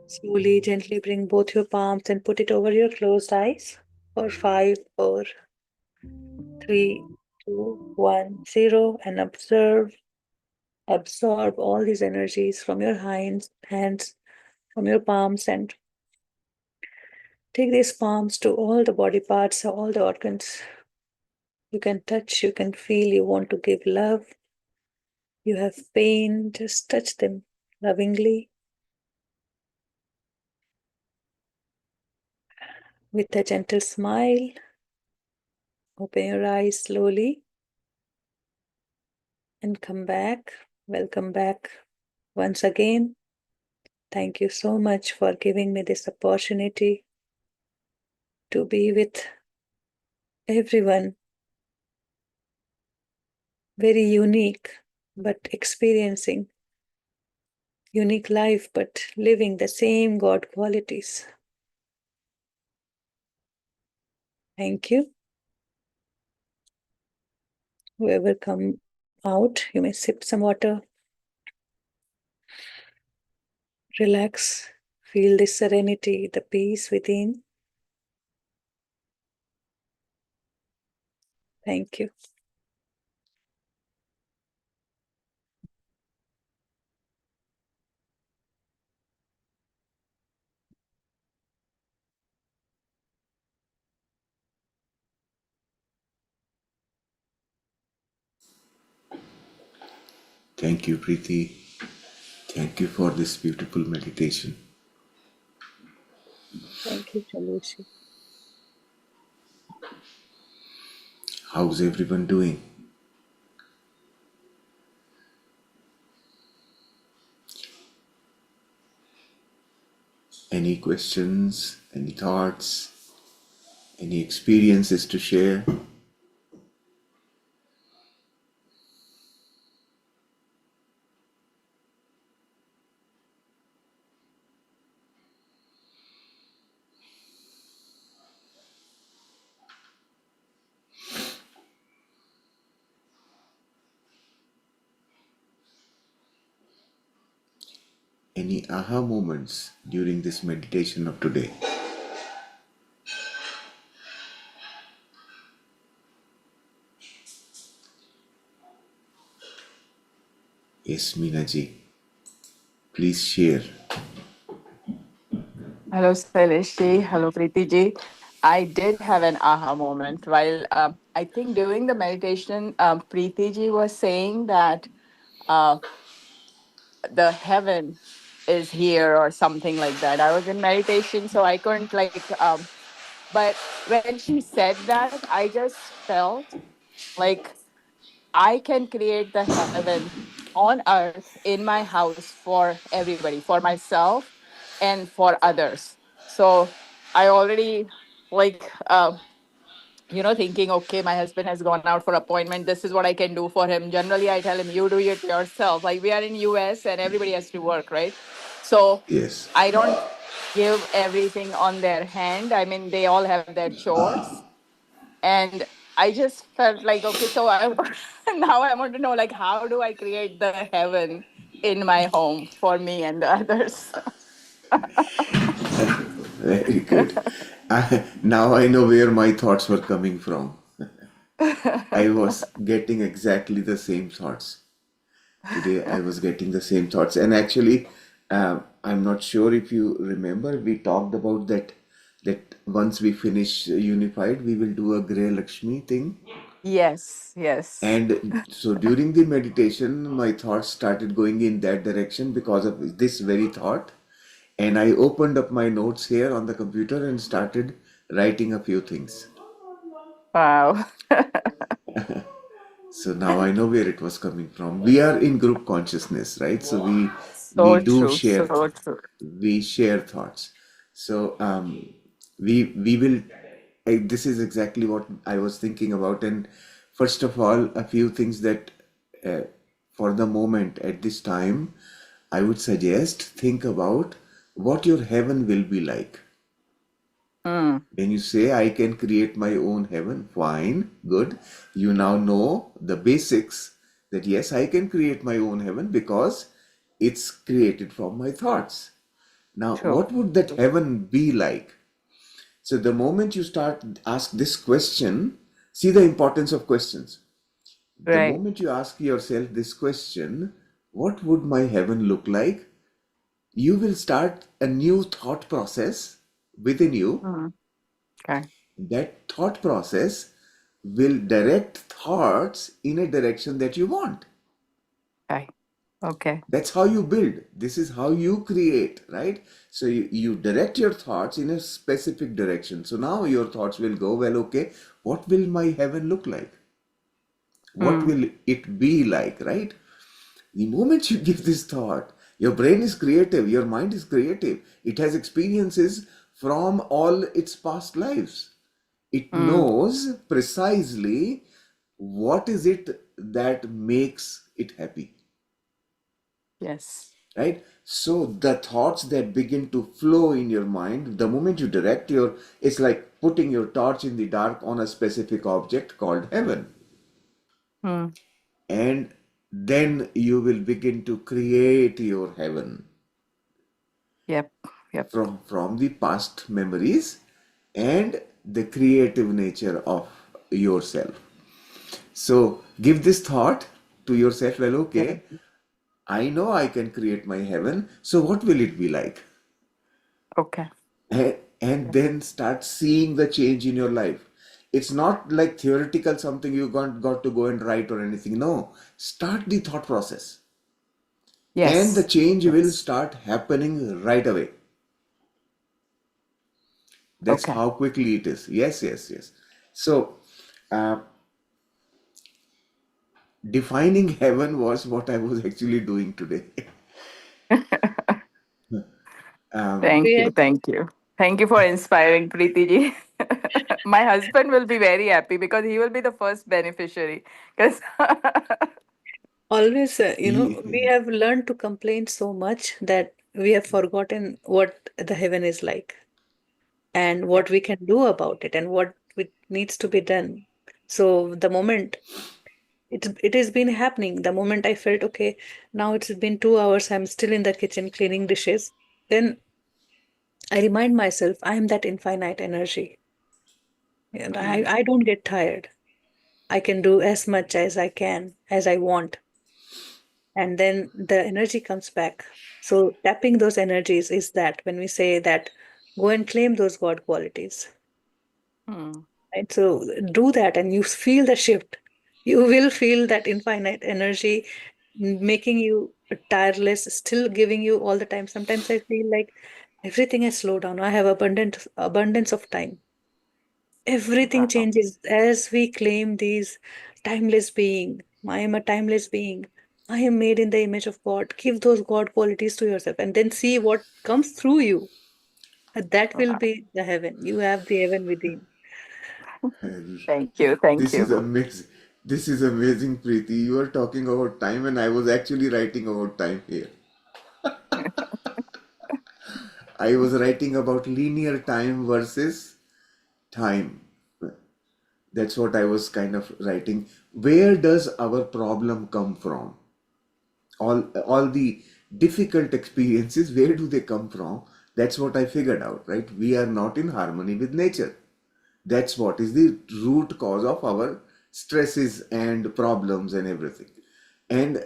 Slowly, gently bring both your palms and put it over your closed eyes for 5, 4, 3, 2, 1, 0, and observe. Absorb all these energies from your hands, from your palms, and Take these palms to all the body parts, all the organs. You can touch, you can feel, you want to give love. You have pain, just touch them lovingly with a gentle smile. Open your eyes slowly and come back. Welcome back once again. Thank you so much for giving me this opportunity to be with everyone. Very unique, but experiencing unique life, but living the same God qualities. Thank you. Whoever come out, you may sip some water, relax, feel the serenity, the peace within. Thank you. Thank you, Preeti. Thank you for this beautiful meditation. Thank you, Chalushi. How's everyone doing? Any questions? Any thoughts? Any experiences to share? Any aha moments during this meditation of today? Yes, Minaji. Please share. Hello, Sailesh. Hello, Preeti ji. I did have an aha moment while I think during the meditation, Preeti ji was saying that uh, the heaven is here or something like that. I was in meditation, so I couldn't but when she said that, I just felt like I can create the heaven on earth in my house for everybody, for myself and for others. So I already like thinking, okay, my husband has gone out for appointment. This is what I can do for him. Generally, I tell him, you do it yourself. Like we are in US and everybody has to work, right? So Yes. I don't give everything on their hand. I mean, they all have their chores, and I just felt like, okay, so I now I want to know, like, how do I create the heaven in my home for me and the others? Very good. Now I know where my thoughts were coming from. I was getting exactly the same thoughts. Today I was getting the same thoughts. And actually, I'm not sure if you remember, we talked about that once we finish Unified, we will do a Grey Lakshmi thing. Yes, yes. And so during the meditation, my thoughts started going in that direction because of this very thought. And I opened up my notes here on the computer and started writing a few things. Wow. So now I know where it was coming from. We are in group consciousness, right? So we So do true, share so true. we share thoughts. So we will. This is exactly what I was thinking about. And first of all, a few things that uh, for the moment at this time, I would suggest think about what your heaven will be like. Mm, When you say, I can create my own heaven, fine, good. You now know the basics that yes, I can create my own heaven because it's created from my thoughts. Now, true. what would that heaven be like? So, the moment you start ask this question, see the importance of questions. The Right. moment you ask yourself this question, what would my heaven look like? You will start a new thought process within you, Mm. Okay. that thought process will direct thoughts in a direction that you want. Okay. Okay. That's how you build. This is how you create, right? So you direct your thoughts in a specific direction. So now your thoughts will go, well, okay, what will my heaven look like? What Mm. will it be like, right? The moment you give this thought, your brain is creative, your mind is creative. It has experiences from all its past lives. It Mm. knows precisely what is it that makes it happy, Yes. right? So the thoughts that begin to flow in your mind, the moment you direct your, it's like putting your torch in the dark on a specific object called heaven. Mm. And then you will begin to create your heaven Yep. Yep. from the past memories and the creative nature of yourself. So give this thought to yourself, well, Yep. okay, I know I can create my heaven, so what will it be like? Okay. And Yep. then start seeing the change in your life. It's not like theoretical something you got to go and write or anything. No, start the thought process, and the Yes. change will Yes. start happening right away. That's Okay. how quickly it is. Yes, yes, yes. So, uh, defining heaven was what I was actually doing today. Um, Thank you. We Thank you. Thank you for inspiring Preeti ji. My husband will be very happy because he will be the first beneficiary. Because always, we ye- have learned to complain so much that we have forgotten what the heaven is like and yeah. what we can do about it and what needs to be done. So the moment it has been happening, the moment I felt okay, now it's been 2 hours, I'm still in the kitchen cleaning dishes, then I remind myself I am that infinite energy. And I, Mm. I don't get tired. I can do as much as I can, as I want. And then the energy comes back. So tapping those energies is that when we say that go and claim those God qualities. Mm. Right? So do that and you feel the shift. You will feel that infinite energy making you tireless, still giving you all the time. Sometimes I feel like everything has slowed down. I have abundance of time. Everything Wow. changes as we claim these timeless being. I am a timeless being. I am made in the image of God. Give those God qualities to yourself and then see what comes through you. That will Wow. be the heaven. You have the heaven within. Thank you. Thank this is you. amazing. This is amazing, Preeti. You are talking about time, and I was actually writing about time here. I was writing about linear time versus time. That's what I was kind of writing. Where does our problem come from? All the difficult experiences, where do they come from? That's what I figured out, right? We are not in harmony with nature. That's what is the root cause of our stresses and problems and everything. And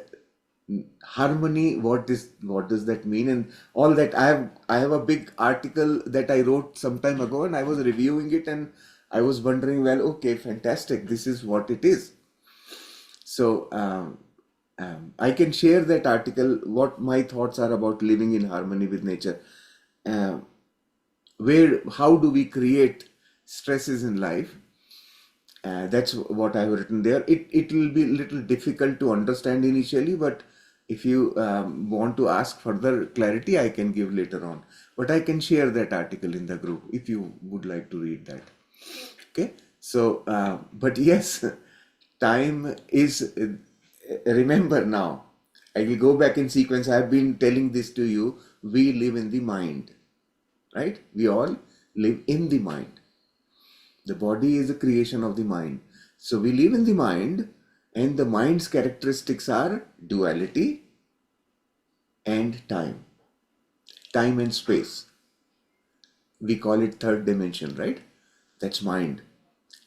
harmony, what does that mean, and all that. I have a big article that I wrote some time ago, and I was reviewing it, and I was wondering, well, okay, fantastic, this is what it is. So I can share that article, what my thoughts are about living in harmony with nature. Um where How do we create stresses in life? That's what I've written there. It will be a little difficult to understand initially, but if you want to ask further clarity, I can give later on. But I can share that article in the group if you would like to read that. Okay. So, but yes, time is. Remember now, I will go back in sequence. I have been telling this to you. We live in the mind, right? We all live in the mind. The body is a creation of the mind. So we live in the mind, and the mind's characteristics are duality and time, time and space. We call it third dimension, right? That's mind.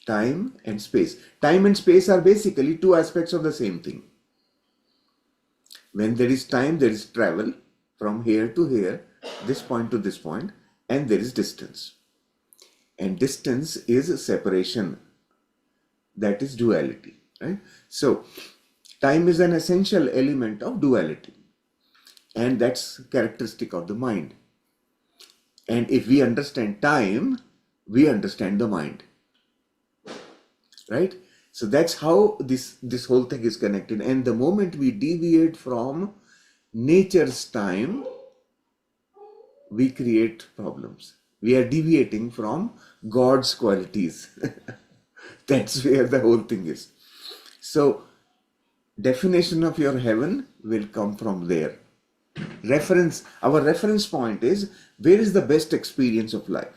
Time and space. Time and space are basically two aspects of the same thing. When there is time, there is travel from here to here, this point to this point. and there is distance. And distance is a separation, that is duality, right? So time is an essential element of duality, and that's characteristic of the mind. And if we understand time, we understand the mind, right? So that's how this whole thing is connected. And the moment we deviate from nature's time, we create problems. We are deviating from God's qualities. That's where the whole thing is. So definition of your heaven will come from there. Our reference point is, where is the best experience of life?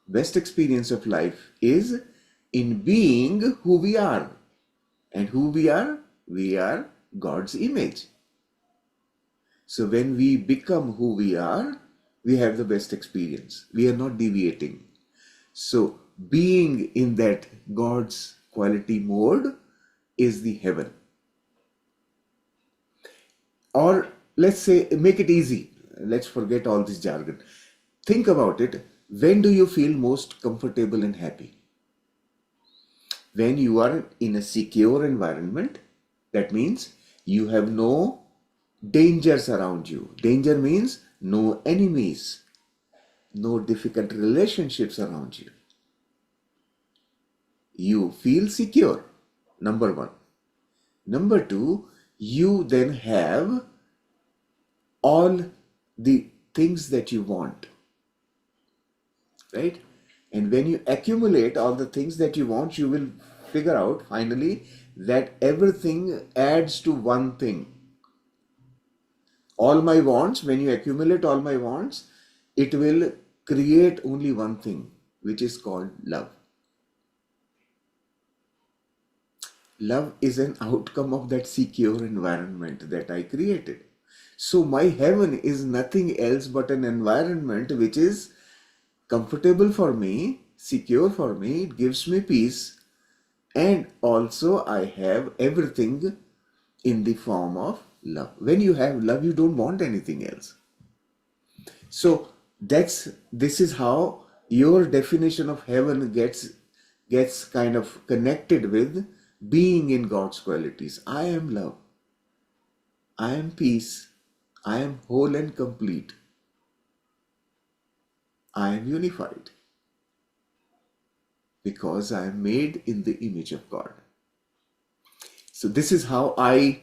Best experience of life is in being who we are. And who we are God's image. So when we become who we are, we have the best experience. We are not deviating. So being in that God's quality mode is the heaven. Or let's say, make it easy. Let's forget all this jargon. Think about it. When do you feel most comfortable and happy? When you are in a secure environment, that means you have no dangers around you. Danger means no enemies, no difficult relationships around you. You feel secure, number one. Number two, you then have all the things that you want, right? And when you accumulate all the things that you want, you will figure out finally that everything adds to one thing. All my wants, when you accumulate all my wants, it will create only one thing, which is called love. Love is an outcome of that secure environment that I created. So my heaven is nothing else but an environment which is comfortable for me, secure for me, it gives me peace, and also I have everything in the form of love. When you have love, you don't want anything else. So this is how your definition of heaven gets kind of connected with being in God's qualities. I am love. I am peace. I am whole and complete. I am unified because I am made in the image of God. So this is how I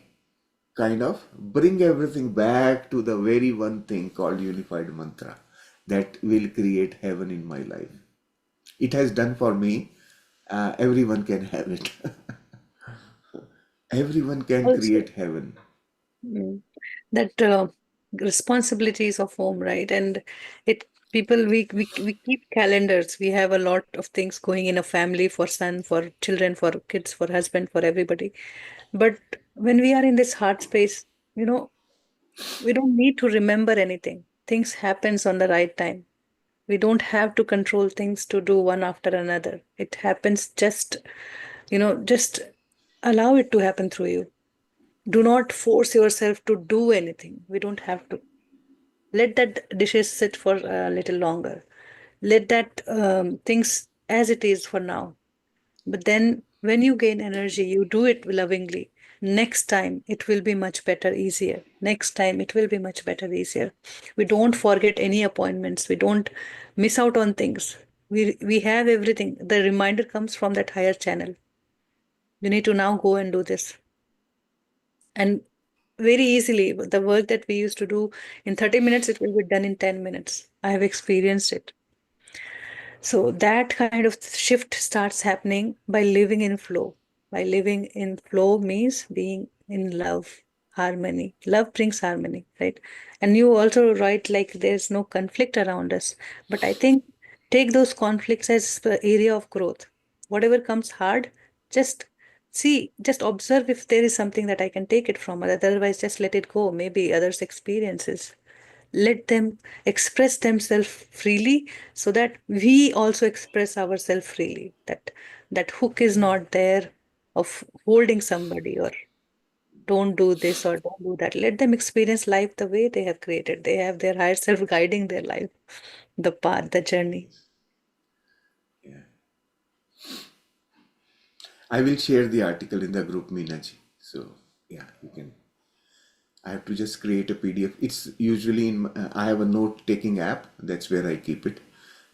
kind of bring everything back to the very one thing called unified mantra that will create heaven in my life. It has done for me. Everyone can have it. Everyone can Also, create heaven. mm, that responsibilities of home, right? And it people we keep calendars. We have a lot of things going in a family, for son, for children, for kids, for husband, for everybody. But when we are in this heart space, you know, we don't need to remember anything. Things happens on the right time. We don't have to control things to do one after another. It happens just, just allow it to happen through you. Do not force yourself to do anything. We don't have to. Let that dishes sit for a little longer. Let that things as it is for now. But then when you gain energy, you do it lovingly. Next time it will be much better, easier. Next time it will be much better, easier. We don't forget any appointments. We don't miss out on things. We have everything. The reminder comes from that higher channel. You need to now go and do this. And very easily, the work that we used to do in 30 minutes, it will be done in 10 minutes. I have experienced it. So that kind of shift starts happening by living in flow. By living in flow means being in love, harmony. Love brings harmony, right? And you also write like there's no conflict around us. But I think take those conflicts as the area of growth. Whatever comes hard, just see, just observe if there is something that I can take it from. Otherwise, just let it go. Maybe others' experiences, let them express themselves freely so that we also express ourselves freely, that that hook is not there of holding somebody or don't do this or don't do that. Let them experience life the way they have created. They have their higher self guiding their life, the path, the journey. Yeah. I will share the article in the group, Meenaji. So, yeah, you can. I have to just create a PDF. It's usually I have a note taking app. That's where I keep it.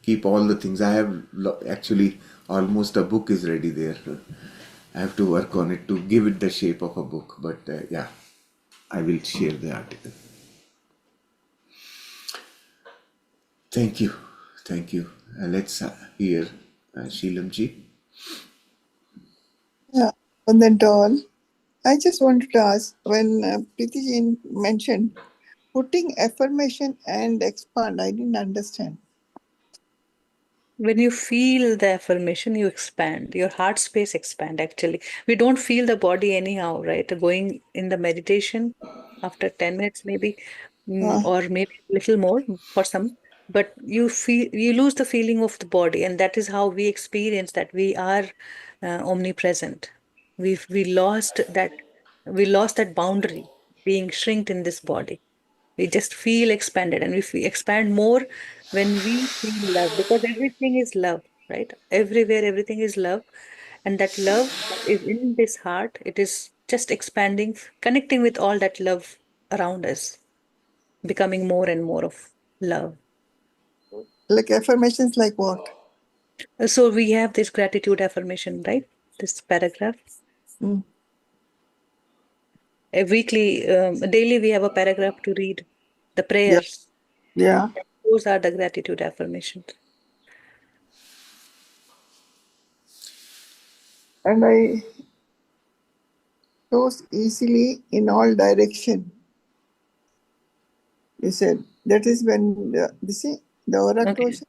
Keep all the things. I have actually almost a book is ready there. I have to work on it to give it the shape of a book. But yeah, I will share the article. Thank you. Thank you. Let's hear Sheelamji. Yeah, on that all, I just wanted to ask when Preeti Ji mentioned putting affirmation and expand, I didn't understand. When you feel the affirmation, you expand. Your heart space expand actually. We don't feel the body anyhow, right? Going in the meditation after 10 minutes maybe, Uh, or maybe a little more for some, but you lose the feeling of the body, and that is how we experience that we are omnipresent. We lost that boundary, being shrinked in this body. We just feel expanded, and we expand more when we feel love, because everything is love, right? Everywhere, everything is love. And that love that is in this heart, it is just expanding, connecting with all that love around us, becoming more and more of love. like affirmations like what? So we have this gratitude affirmation, right? This paragraph. Mm. Daily, we have a paragraph to read, the Yeah, prayers. yeah. Those are the gratitude affirmations. And I goes easily in all direction. You said that is when the aura Okay. closure.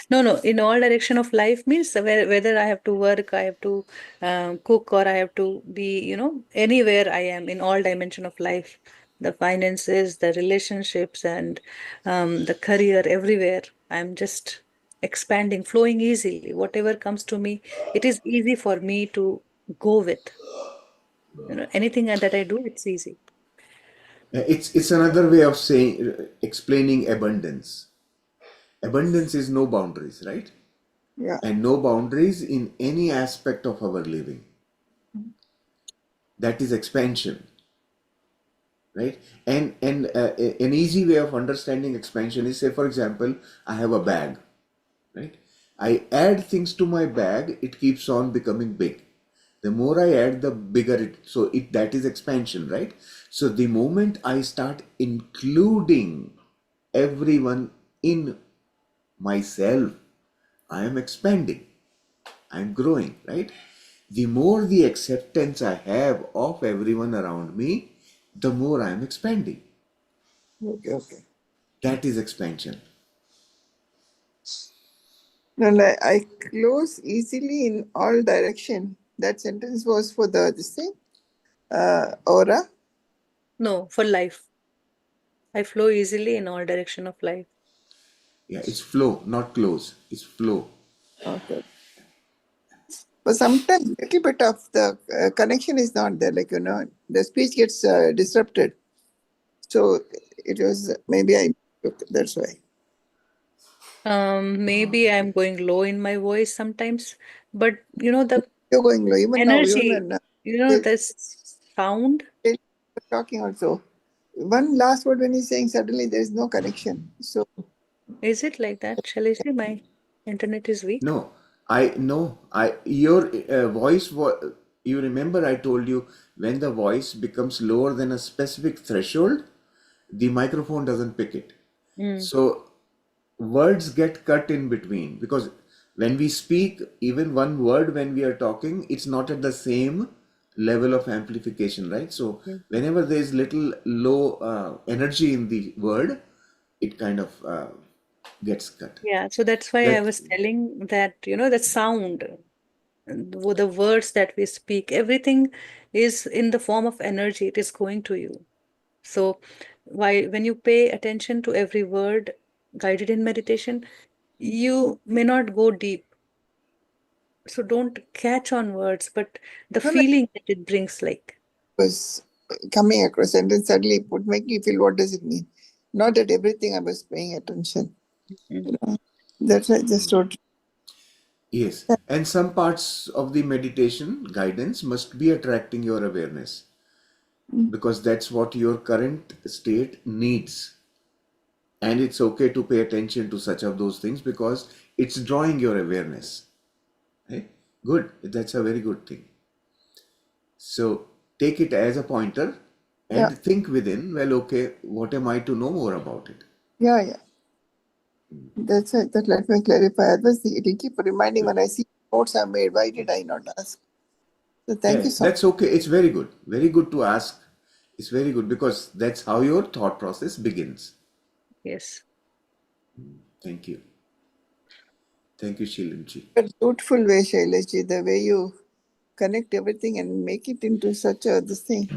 No, in all direction of life means whether I have to work, I have to cook, or I have to be, anywhere I am in all dimension of life, the finances, the relationships, and the career, everywhere. I'm just expanding, flowing easily. Whatever comes to me, it is easy for me to go with. Anything that I do, it's easy. It's another way of saying explaining abundance. Abundance is no boundaries, right? Yeah. And no boundaries in any aspect of our living. That is expansion, right? And an easy way of understanding expansion is, say for example, I have a bag, right? I add things to my bag, it keeps on becoming big. The more I add, the bigger it that is expansion, right? So the moment I start including everyone in myself, I am expanding, I'm growing, right? The more the acceptance I have of everyone around me, the more I am expanding. Okay, okay. That is expansion. And I close easily in all direction. That sentence was for this thing, aura. No, for life. I flow easily in all direction of life. Yeah, it's flow, not close. It's flow. Okay. But sometimes little bit of the connection is not there. Like the speech gets disrupted. So it was maybe I took that's why. Maybe I'm going low in my voice sometimes, but the You're going low even now. Even energy, when they're this sound, talking also. One last word when he's saying suddenly there is no connection. So is it like that? Shall I say my internet is weak? No, I no, I your voice. You remember I told you when the voice becomes lower than a specific threshold, the microphone doesn't pick it. Mm, So words get cut in between because when we speak, even one word when we are talking, it's not at the same level of amplification, right? So mm. whenever there is little low energy in the word, it kind of gets cut. Yeah, so that's why I That was telling that, the sound, the words that we speak, everything is in the form of energy. It is going to you. So when you pay attention to every word guided in meditation, you may not go deep. So don't catch on words, but the no, no, it feeling that it brings, like. was coming across, and then suddenly it would make you feel, what does it mean? Not that everything I was paying attention. Mm. You know, that's why I just wrote. Yes. And some parts of the meditation guidance must be attracting your awareness because that's what your current state needs. And it's okay to pay attention to such of those things because it's drawing your awareness. Right? Good. That's a very good thing. So take it as a pointer Yeah, and think within, well, okay, what am I to know more about it? yeah. That's it. That let me clarify. Otherwise, it'll keep reminding when I see notes I made. Why did I not ask? So thank Yeah, you so much. that's okay. It's very good. Very good to ask. It's very good because that's how your thought process begins. Yes. Thank you. Thank you, Shilimji. A beautiful way, Shailaji, the way you connect everything and make it into such a this thing.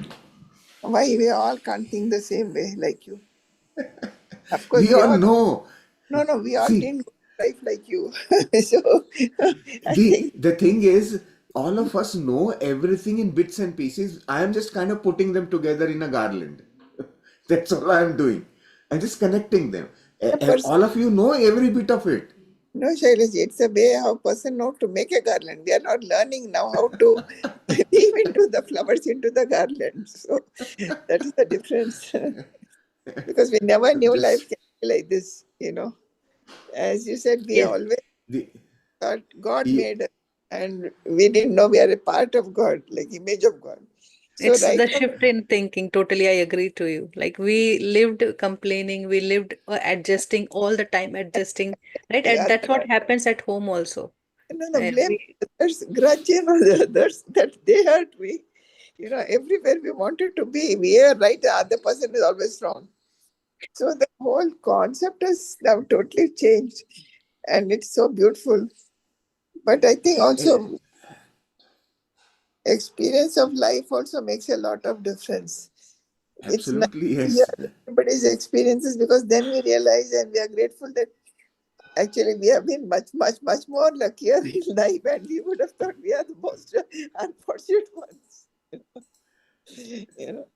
Why we all can't think the same way like you? Of course, We we all all know. no, we all See, didn't go through life like you. So I the think the thing is, all of us know everything in bits and pieces. I am just kind of putting them together in a garland. That's all I am doing. I'm just connecting them. a person, All of you know every bit of it. no, Shailaji, it's a way how person know to make a garland. We are not learning now how to weave into the flowers into the garland. So that is the difference. Because we never I'm knew life just can be like this, As you said, we Yes. always the thought God e- made us, and we didn't know we are a part of God, like image of God. So It's right the now, shift in thinking. Totally, I agree to you. Like we lived complaining, we lived adjusting all the time, adjusting, right? the And other, that's what happens at home also. blame We, others, grudging on the others that they hurt me. Everywhere we wanted to be, we are right, the other person is always wrong. So the whole concept has now totally changed, and it's so beautiful. But I think eh, also experience of life also makes a lot of difference. It's nice absolutely to hear yes. everybody's experiences, because then we realize and we are grateful that actually we have been much, much, much more luckier in life, and we would have thought we are the most unfortunate ones. you know.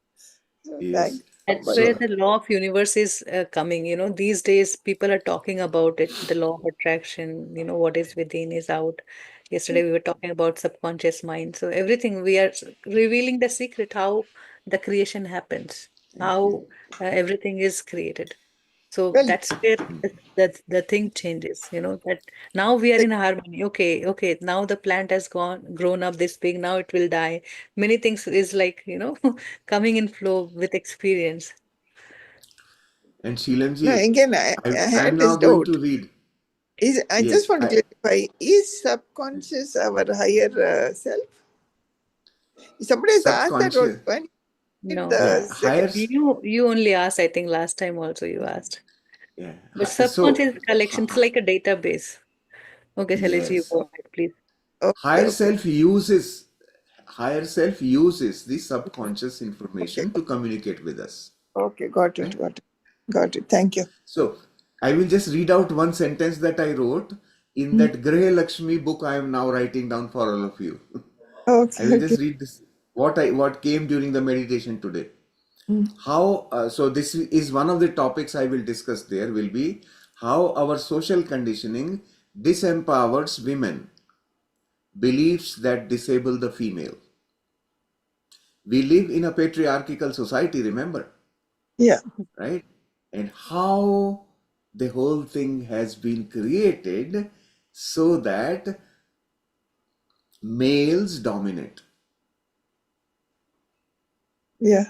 So thank Yes. you so that's much. where So the law of universe is coming. These days people are talking about it, the law of attraction, what is within is out. Yesterday we were talking about subconscious mind. So everything we are revealing the secret, how the creation happens, how everything is created. So Well, that's where the thing changes, that now we are in harmony. Okay, okay, now the plant has grown up this big, now it will die. Many things is like, coming in flow with experience. and no, Sheelanji, again, I I'm had now this going doubt. to read. I just Yes, want to I clarify: is subconscious our higher self? Somebody has asked that also. subconscious. When did No, the Yeah, second? higher. you only asked, I think last time also you asked. Yeah. But So subconscious collection, it's like a database. Okay, Shailesh, you yes, go ahead, please. Okay, higher okay, self uses higher self uses the subconscious okay, information to communicate with us. okay. Got it, Right. got it, got it. Thank you. So I will just read out one sentence that I wrote in Mm. that Grahe Lakshmi book I am now writing down for all of you. I Okay, will okay. just read this what came during the meditation today. Mm. How so this is one of the topics I will discuss there will be how our social conditioning disempowers women, beliefs that disable the female. We live in a patriarchal society, remember, Yeah, right? And how the whole thing has been created so that males dominate. yeah.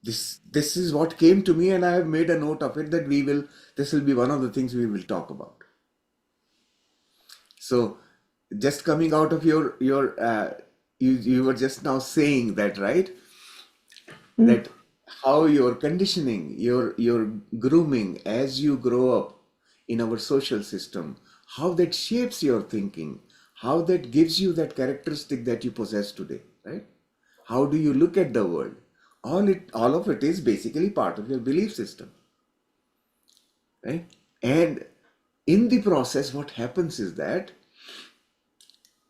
This is what came to me, and I have made a note of it that this will be one of the things we will talk about. So, just coming out of you were just now saying that, right? Mm. That how your conditioning, your grooming as you grow up in our social system, how that shapes your thinking, how that gives you that characteristic that you possess today, right? How do you look at the world? All of it is basically part of your belief system, right? And in the process, what happens is that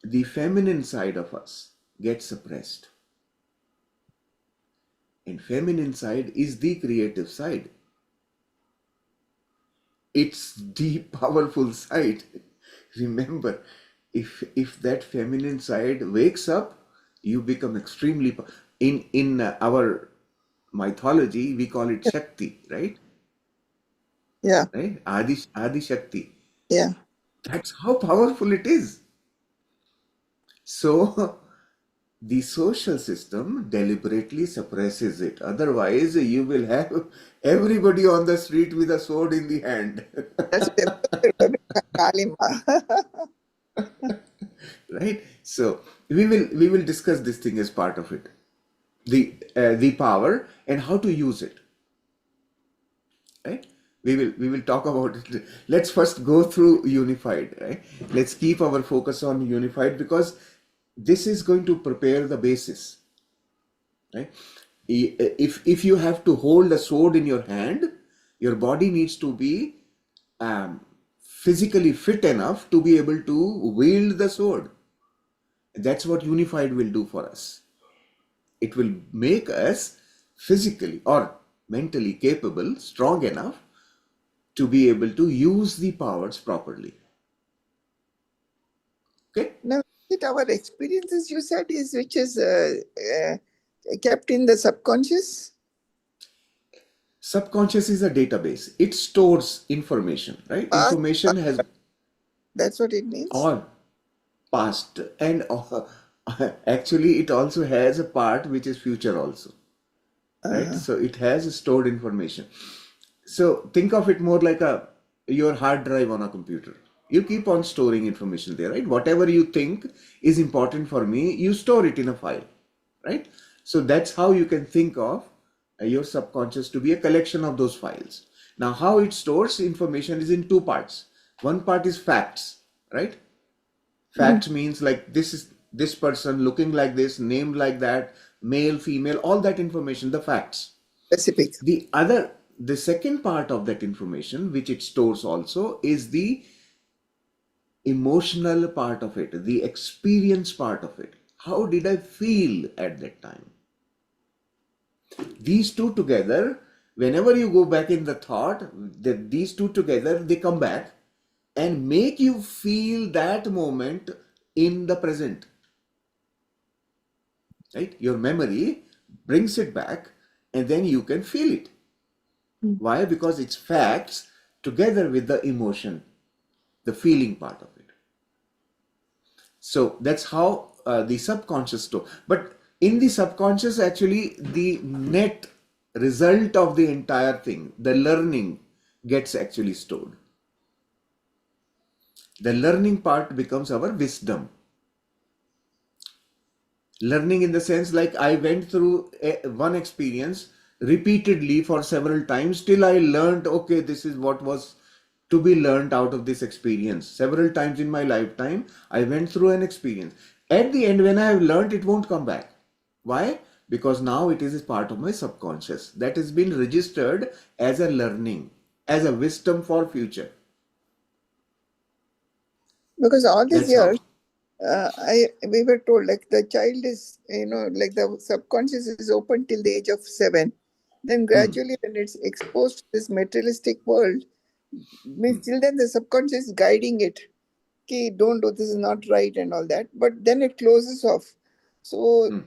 the feminine side of us gets suppressed. And feminine side is the creative side. It's the powerful side. Remember, if that feminine side wakes up, you become extremely in our mythology we call it Shakti, right? Yeah. Right? Adi Shakti. Yeah. That's how powerful it is. So the social system deliberately suppresses it. Otherwise, you will have everybody on the street with a sword in the hand. That's Kalima. Right? So we will discuss this thing as part of it. The power and how to use it. Right? We will talk about it. Let's first go through unified, right? Let's keep our focus on unified because this is going to prepare the basis, right? If you have to hold a sword in your hand, your body needs to be um, physically fit enough to be able to wield the sword. That's what unified will do for us. It will make us physically or mentally capable, strong enough to be able to use the powers properly. Okay? Now, is it our experiences you said is which is kept in the subconscious? Subconscious is a database. It stores information, right? Past, Information has that's what it means. all past and actually it also has a part which is future also, right? Uh-huh. So it has stored information. So think of it more like your hard drive on a computer. You keep on storing information there, right? Whatever you think is important for me, you store it in a file, right? So that's how you can think of your subconscious to be a collection of those files. Now, how it stores information is in two parts. One part is facts, right? Facts means like this is this person looking like this, named like that, male, female, all that information, the facts. Specific. The second part of that information, which it stores also, is the emotional part of it, the experience part of it. How did I feel at that time? These two together, whenever you go back in the thought, that these two together, they come back and make you feel that moment in the present. Right? Your memory brings it back and then you can feel it. Why? Because it's facts together with the emotion, the feeling part of it. So that's how the subconscious store. But in the subconscious, actually, the net result of the entire thing, the learning, gets actually stored. The learning part becomes our wisdom. Learning in the sense like I went through one experience repeatedly for several times till I learned, okay, this is what was to be learned out of this experience. Several times in my lifetime, I went through an experience. At the end, when I have learned, it won't come back. Why? Because now it is a part of my subconscious that has been registered as a learning, as a wisdom for future. Because all these That's how. years, we were told like the child is, like the subconscious is open till the age of 7. Then gradually, when it's exposed to this materialistic world, means till then the subconscious is guiding it. Okay, don't do this, is not right and all that. But then it closes off. So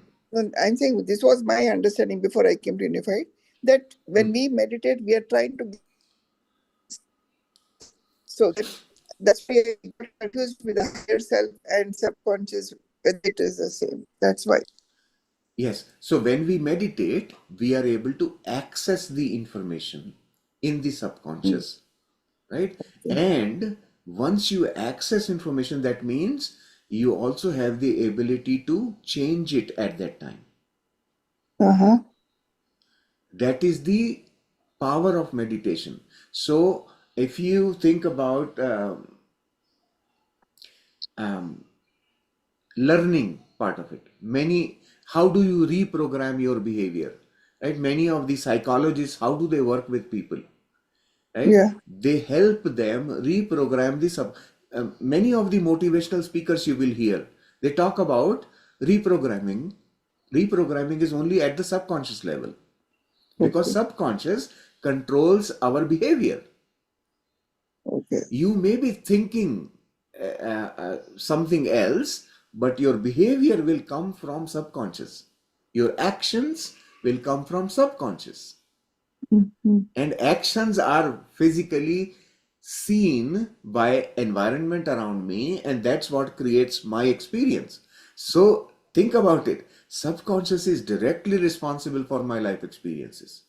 I'm saying this was my understanding before I came to Unified, that when we meditate, we are trying to get so that's why I got confused with the higher self and subconscious, whether it is the same. That's why. Yes. So when we meditate, we are able to access the information in the subconscious, right? And once you access information, that means you also have the ability to change it at that time. Uh-huh. That is the power of meditation. So if you think about um, learning part of it, how do you reprogram your behavior, right? Many of the psychologists, how do they work with people, right? Yeah. They help them reprogram the many of the motivational speakers you will hear, they talk about reprogramming. Reprogramming is only at the subconscious level. because Okay. subconscious controls our behavior. Okay. You may be thinking something else, but your behavior will come from subconscious. Your actions will come from subconscious. Mhm. And actions are physically seen by environment around me, and that's what creates my experience. So think about it. Subconscious is directly responsible for my life experiences.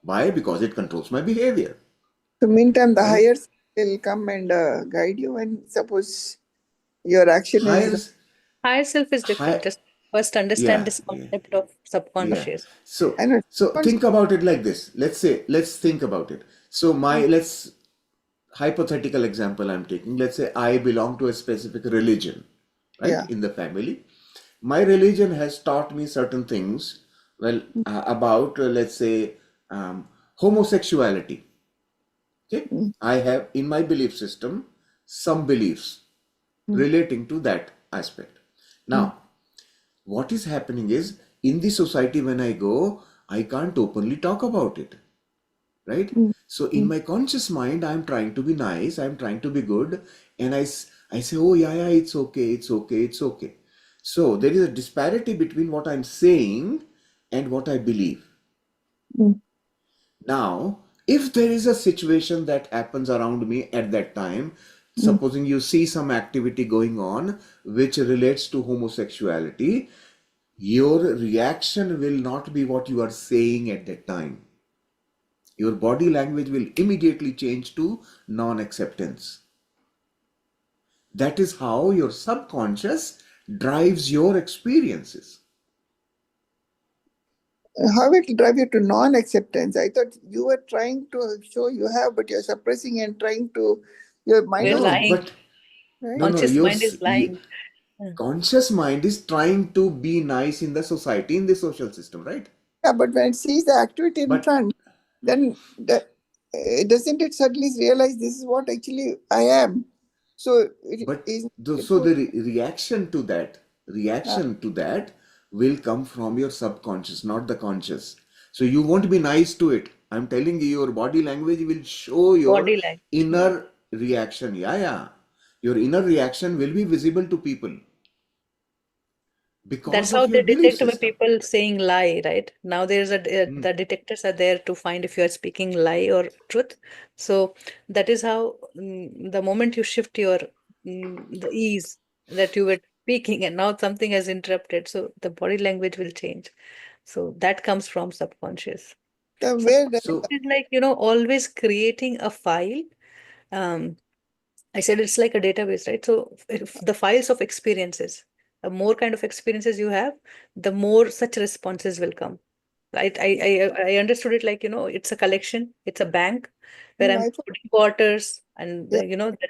Why? Because it controls my behavior, So meantime, the right? higher self will come and guide you when suppose your action is Higher, Higher self is different. high, Just first understand yeah, this yeah, concept of yeah. subconscious. So, I know. so think about it like this. Let's think about it. So let's hypothetical example I'm taking. Let's say I belong to a specific religion, right? Yeah. In the family, my religion has taught me certain things. Well, about let's say homosexuality. Okay, Mm, I have in my belief system some beliefs mm, relating to that aspect. mm, Now, what is happening is in the society when I go, I can't openly talk about it, right? mm, So in mm. my conscious mind, I'm trying to be nice, I'm trying to be good, and I say, oh yeah, yeah, it's okay, it's okay, it's okay. So there is a disparity between what I'm saying and what I believe. Mm. Now, if there is a situation that happens around me at that time, Mm. supposing you see some activity going on which relates to homosexuality, your reaction will not be what you are saying at that time. Your body language will immediately change to non acceptance. That is how your subconscious drives your experiences. How it will drive you to non-acceptance? I thought you were trying to show you have, but you're suppressing and trying to. Your mind We're was No, lying. but right. no, Conscious your mind is lying. Hmm. conscious mind is trying to be nice in the society, in the social system, right? Yeah, but when it sees the activity in But front, then doesn't it suddenly realize this is what actually I am? So it but is. It so would. the reaction to that will come from your subconscious, not the conscious. So you won't be nice to it. I'm telling you, your body language will show your Body language. Hmm. inner reaction. Yeah, yeah. Your inner reaction will be visible to people That's because how of your they belief detect when system. people saying lie, right? Now there's Hmm. the detectors are there to find if you are speaking lie or truth. So that is how the moment you shift your the ease that you were speaking and now something has interrupted, so the body language will change. So that comes from subconscious. Where Subconscious So is like, always creating a file. Um, I said it's like a database, right? So if the files of experiences, the more kind of experiences you have, the more such responses will come. Right? I understood it like, it's a collection, it's a bank where in I'm my phone, putting quarters and yeah, that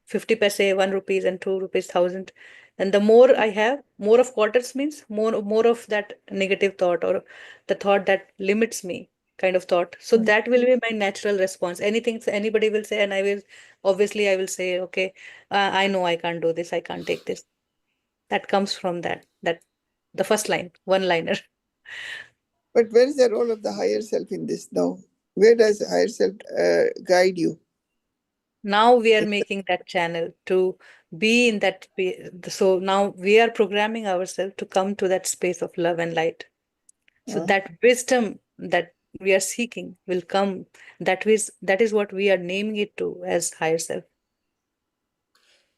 50 paise, 1 rupees and 2 rupees, 1,000. And the more I have, more of quarters means more of that negative thought or the thought that limits me kind of thought. So mm, that will be my natural response. Anything anybody will say, and I will say, okay, I know I can't do this, I can't take this. That comes from that the first line, one liner. but where is the role of the higher self in this now? Where does the higher self guide you? Now we are It's, making that channel to be in that so now we are programming ourselves to come to that space of love and light. So uh, that wisdom that we are seeking will come. That is what we are naming it to as higher self.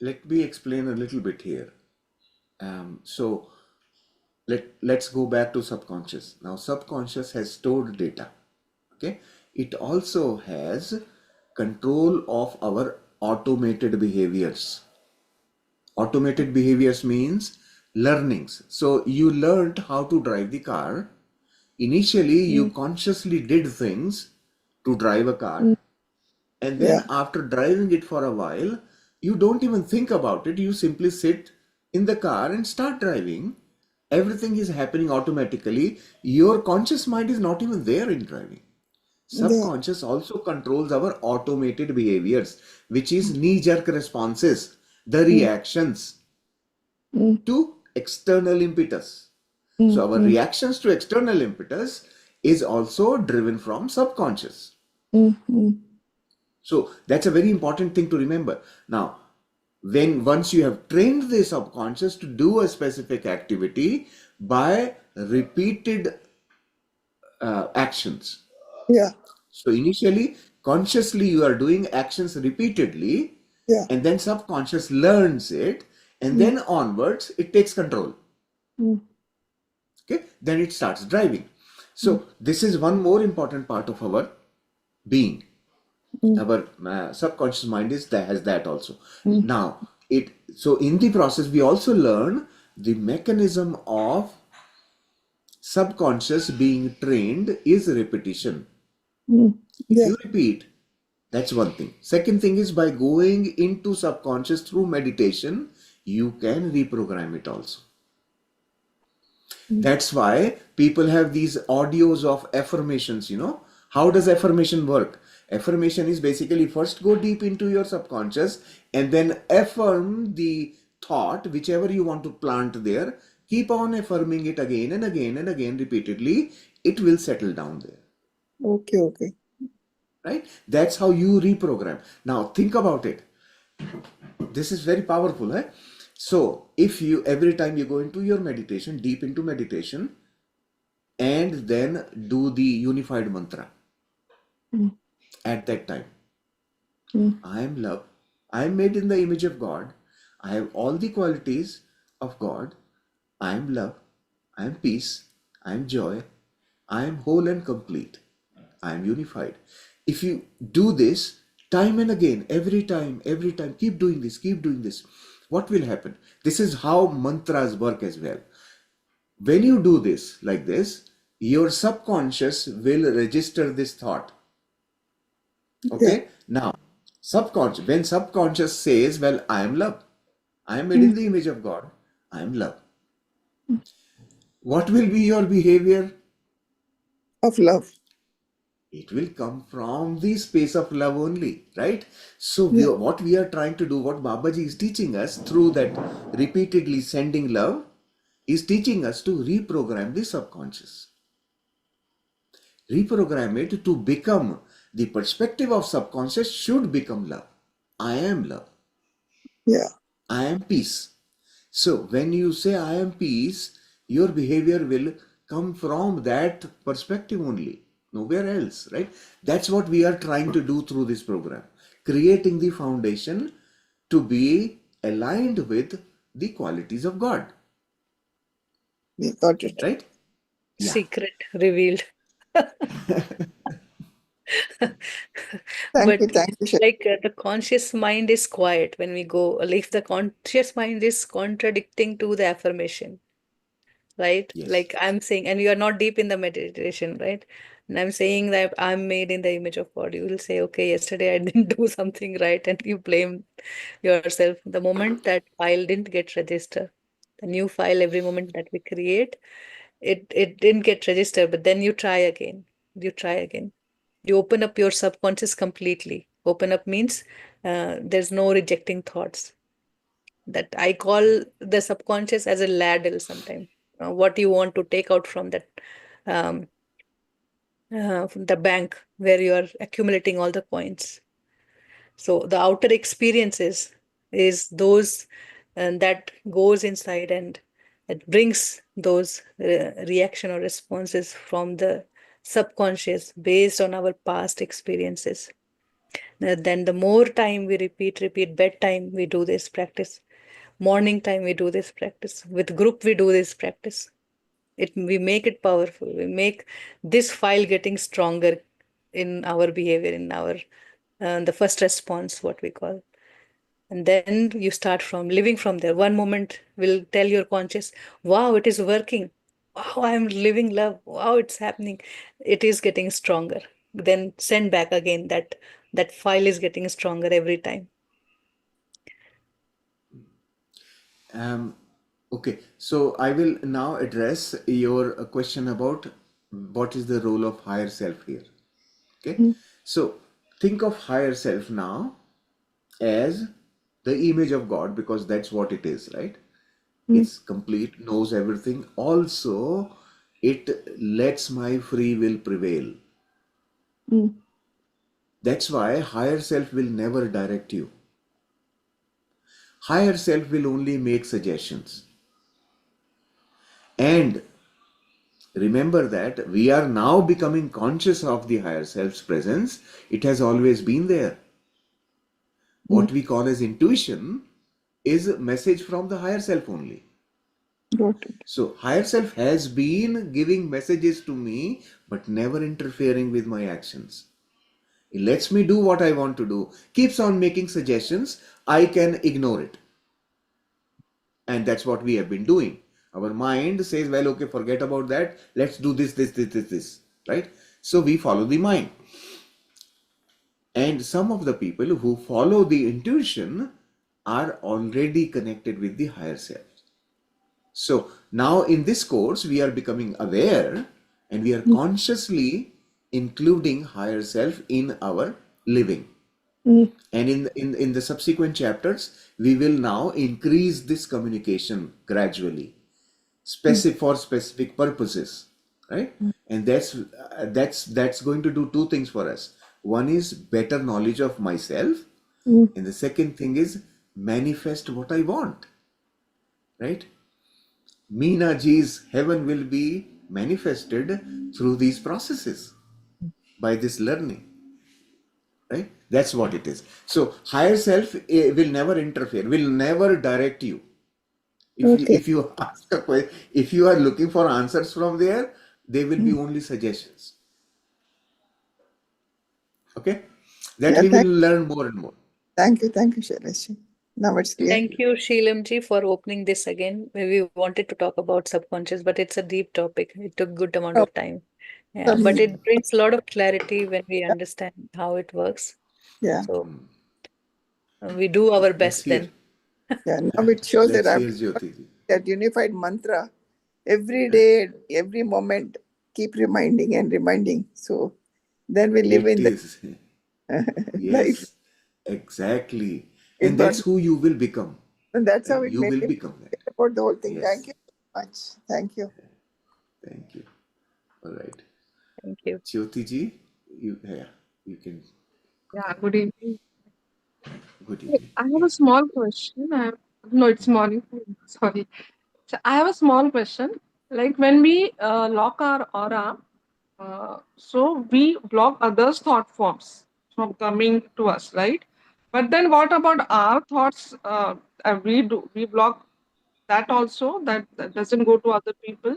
let me explain a little bit here. So let's go back to subconscious. Now subconscious has stored data. Okay, it also has control of our automated behaviors. Automated behaviors means learnings. So you learned how to drive the car. Initially you mm, consciously did things to drive a car, mm, and then yeah, after driving it for a while you don't even think about it. You simply sit in the car and start driving. Everything is happening automatically. Your conscious mind is not even there in driving. yeah, Subconscious also controls our automated behaviors, which is knee jerk responses, the mm, reactions mm, to external impetus. So our reactions to external impetus is also driven from subconscious. So that's a very important thing to remember. Now, once you have trained the subconscious to do a specific activity by repeated actions. Yeah. So initially, consciously you are doing actions repeatedly, Yeah. and then subconscious learns it, and then onwards it takes control. Okay, then it starts driving. So this is one more important part of our being. Our subconscious mind has that also. Now so in the process we also learn the mechanism of subconscious being trained is repetition. If Yeah. you repeat, that's one thing. Second thing is, by going into subconscious through meditation, you can reprogram it also. That's why people have these audios of affirmations. How does affirmation work? Affirmation is basically first go deep into your subconscious and then affirm the thought, whichever you want to plant there. Keep on affirming it again and again and again repeatedly. It will settle down there. Okay. Right? That's how you reprogram. Now think about it. This is very powerful. So if you, every time you go into your meditation, deep into meditation, and then do the unified mantra at that time, I am love, I am made in the image of God, I have all the qualities of God, I am love, I am peace, I am joy, I am whole and complete, I am unified. If you do this time and again, every time, keep doing this, what will happen? This is how mantras work as well. When you do this like this, your subconscious will register this thought. Okay? Now, when subconscious says, well, I am love, I am made in the image of God, I am love. What will be your behavior? Of love. It will come from the space of love only, right? So what we are trying to do, what Babaji is teaching us through that repeatedly sending love, is teaching us to reprogram the subconscious. Reprogram it to become, the perspective of subconscious should become love. I am love. Yeah. I am peace. So when you say I am peace, your behavior will come from that perspective only, nowhere else, right? That's what we are trying to do through this program, creating the foundation to be aligned with the qualities of God, We got it. right? Yeah. Secret revealed. Thank you. But Thank you, Shakti. like the conscious mind is quiet when we go, like if the conscious mind is contradicting to the affirmation, right? Yes. Like I'm saying, and you are not deep in the meditation, right? And I'm saying that I'm made in the image of God. You will say, okay, yesterday I didn't do something right, and you blame yourself. The moment that file didn't get registered, the new file, every moment that we create, it didn't get registered, but then you try again. You try again. You open up your subconscious completely. Open up means there's no rejecting thoughts. That I call the subconscious as a ladle sometimes. What you want to take out um, from the bank where you are accumulating all the coins. So the outer experiences is those that goes inside and it brings those reaction or responses from the subconscious based on our past experiences. Then the more time we repeat, bedtime we do this practice, morning time we do this practice, with group we do this practice. We make it powerful. We make this file getting stronger in our behavior, in our the first response, what we call. And then you start from living from there. One moment will tell your conscious, wow, it is working. Wow, I'm living love. Wow, it's happening. It is getting stronger. Then send back again that file is getting stronger every time. Okay, so I will now address your question about what is the role of higher self here. Okay, so think of higher self now as the image of God, because that's what it is, right? It's complete, knows everything. Also, it lets my free will prevail. That's why higher self will never direct you. Higher self will only make suggestions. And remember that we are now becoming conscious of the higher self's presence. It has always been there. What we call as intuition is a message from the higher self only. Got it. So, higher self has been giving messages to me, but never interfering with my actions. It lets me do what I want to do, keeps on making suggestions. I can ignore it. And that's what we have been doing. Our mind says, well, okay, forget about that. Let's do this, right? So we follow the mind. And some of the people who follow the intuition are already connected with the higher self. So now in this course, we are becoming aware and we are consciously including higher self in our living. And in the subsequent chapters, we will now increase this communication gradually, for specific purposes, right? And that's going to do two things for us. One is better knowledge of myself, and the second thing is manifest what I want, right? Meena ji's heaven will be manifested through these processes by this learning, right? That's what it is. So higher self will never interfere, will never direct you. If you ask a question, if you are looking for answers from there, they will be only suggestions. Okay, that Yeah, we will learn more and more. thank you, Shailesh. Now it's clear. Thank you, Sheelamji, for opening this again. We wanted to talk about subconscious, but it's a deep topic. It took good amount Oh, of time. Yeah, but it brings a lot of clarity when we yeah, understand how it works. yeah, So we do our Let's best hear. then. yeah. Now it shows that Let's I've hear Jyoti ji. that unified mantra every day, every moment. Keep reminding and reminding. So then we live It in the is. life. Yes, exactly. It And brought, that's who you will become, and that's right? how it You made will me become that. forget about the whole thing. Thank Yes. you so much. Thank you. Thank you. All right. Thank you. Jyoti ji, you can. Yeah, good evening. Good evening. I have Yeah. a small question. No, it's morning. Sorry. So I have a small question. Like when we lock our aura, so we block others' thought forms from coming to us, right? But then what about our thoughts? We block that also. That doesn't go to other people.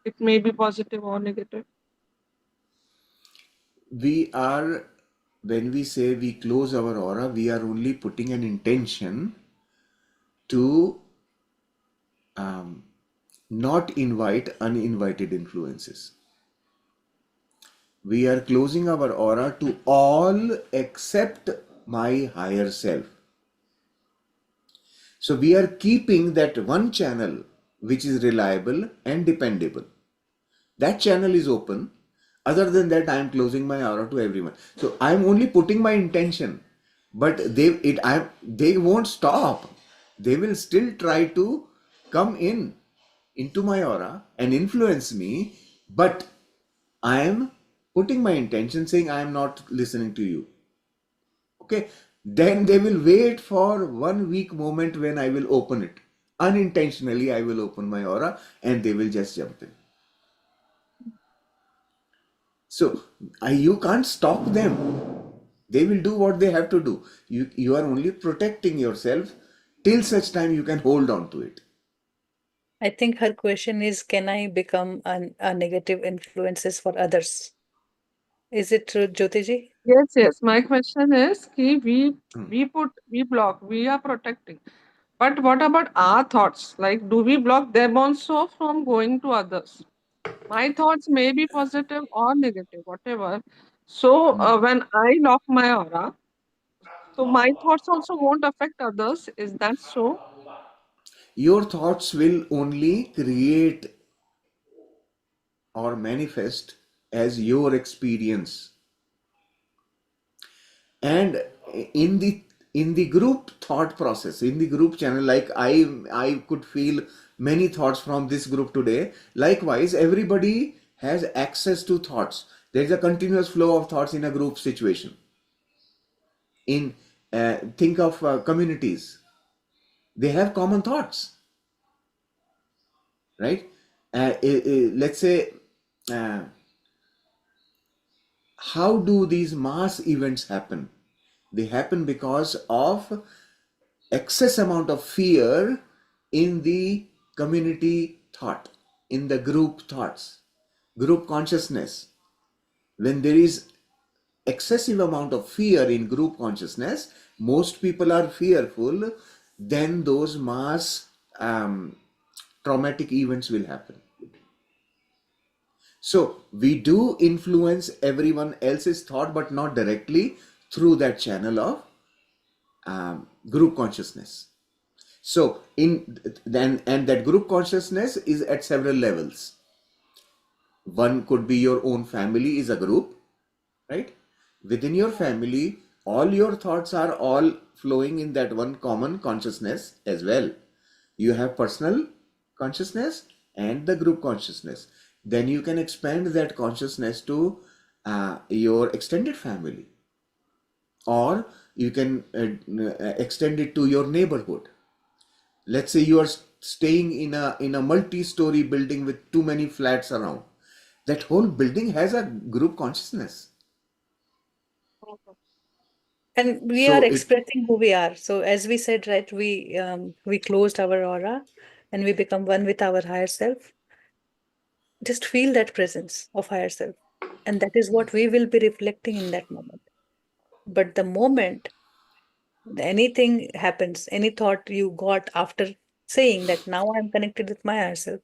It may be positive or negative. We are, when we say we close our aura, we are only putting an intention to not invite uninvited influences. We are closing our aura to all except my higher self. So we are keeping that one channel which is reliable and dependable. That channel is open. Other than that, I am closing my aura to everyone. So I am only putting my intention, but they won't stop. They will still try to come into my aura and influence me, but I am putting my intention saying I am not listening to you. Okay, then they will wait for 1 week moment when I will open it. Unintentionally, I will open my aura and they will just jump in. So you can't stop them. They will do what they have to do. You are only protecting yourself till such time you can hold on to it. I think her question is, can I become a negative influences for others? Is it true, Jyotiji? Yes, yes. My question is, we block, we are protecting. But what about our thoughts? Like, do we block them also from going to others? My thoughts may be positive or negative, whatever. So when I lock my aura, so my thoughts also won't affect others. Is that so? Your thoughts will only create or manifest as your experience. And in the in the group thought process, in the group channel, like I could feel many thoughts from this group today. Likewise, everybody has access to thoughts. There is a continuous flow of thoughts in a group situation. In think of communities, they have common thoughts, right? Let's say, uh, how do these mass events happen? They happen because of excess amount of fear in the community thought, in the group thoughts, group consciousness. When there is excessive amount of fear in group consciousness, most people are fearful, then those mass traumatic events will happen. So we do influence everyone else's thought, but not directly through that channel of group consciousness. So in then, and that group consciousness is at several levels. One could be your own family is a group, right? Within your family, all your thoughts are all flowing in that one common consciousness as well. You have personal consciousness and the group consciousness. Then you can expand that consciousness to your extended family, or you can extend it to your neighborhood. Let's say you are staying in a multi-story building with too many flats around. That whole building has a group consciousness. And we are So it expressing who we are. So as we said, right, we closed our aura and we become one with our higher self. Just feel that presence of higher self. And that is what we will be reflecting in that moment. But the moment anything happens, any thought you got after saying that now I'm connected with my higher self,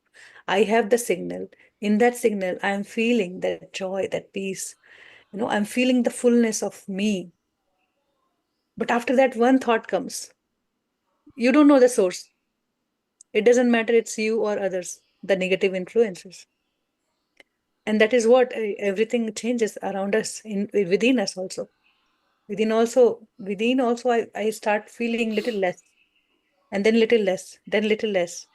I have the signal. In that signal, I'm feeling that joy, that peace. I'm feeling the fullness of me. But after that, one thought comes. You don't know the source. It doesn't matter, it's you or others, the negative influences. And that is what everything changes around us, within us also. Within also, I start feeling little less, and then little less, then little less.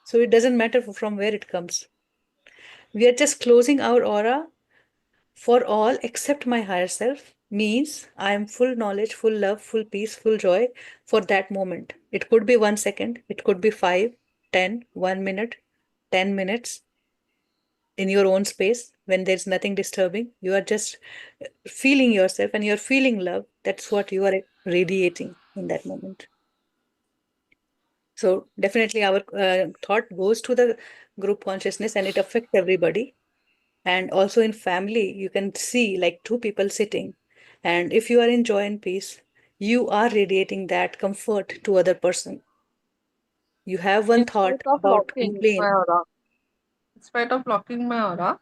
So it doesn't matter from where it comes. We are just closing our aura for all except my higher self, means I am full knowledge, full love, full peace, full joy for that moment. It could be 1 second, it could be 5, 10, 1 minute, 10 minutes in your own space when there's nothing disturbing. You are just feeling yourself and you're feeling love. That's what you are radiating in that moment. So definitely our thought goes to the group consciousness and it affects everybody. And also in family, you can see like two people sitting. And if you are in joy and peace, you are radiating that comfort to other person. You have one In thought spite of about locking my complain. aura, in spite of locking my aura,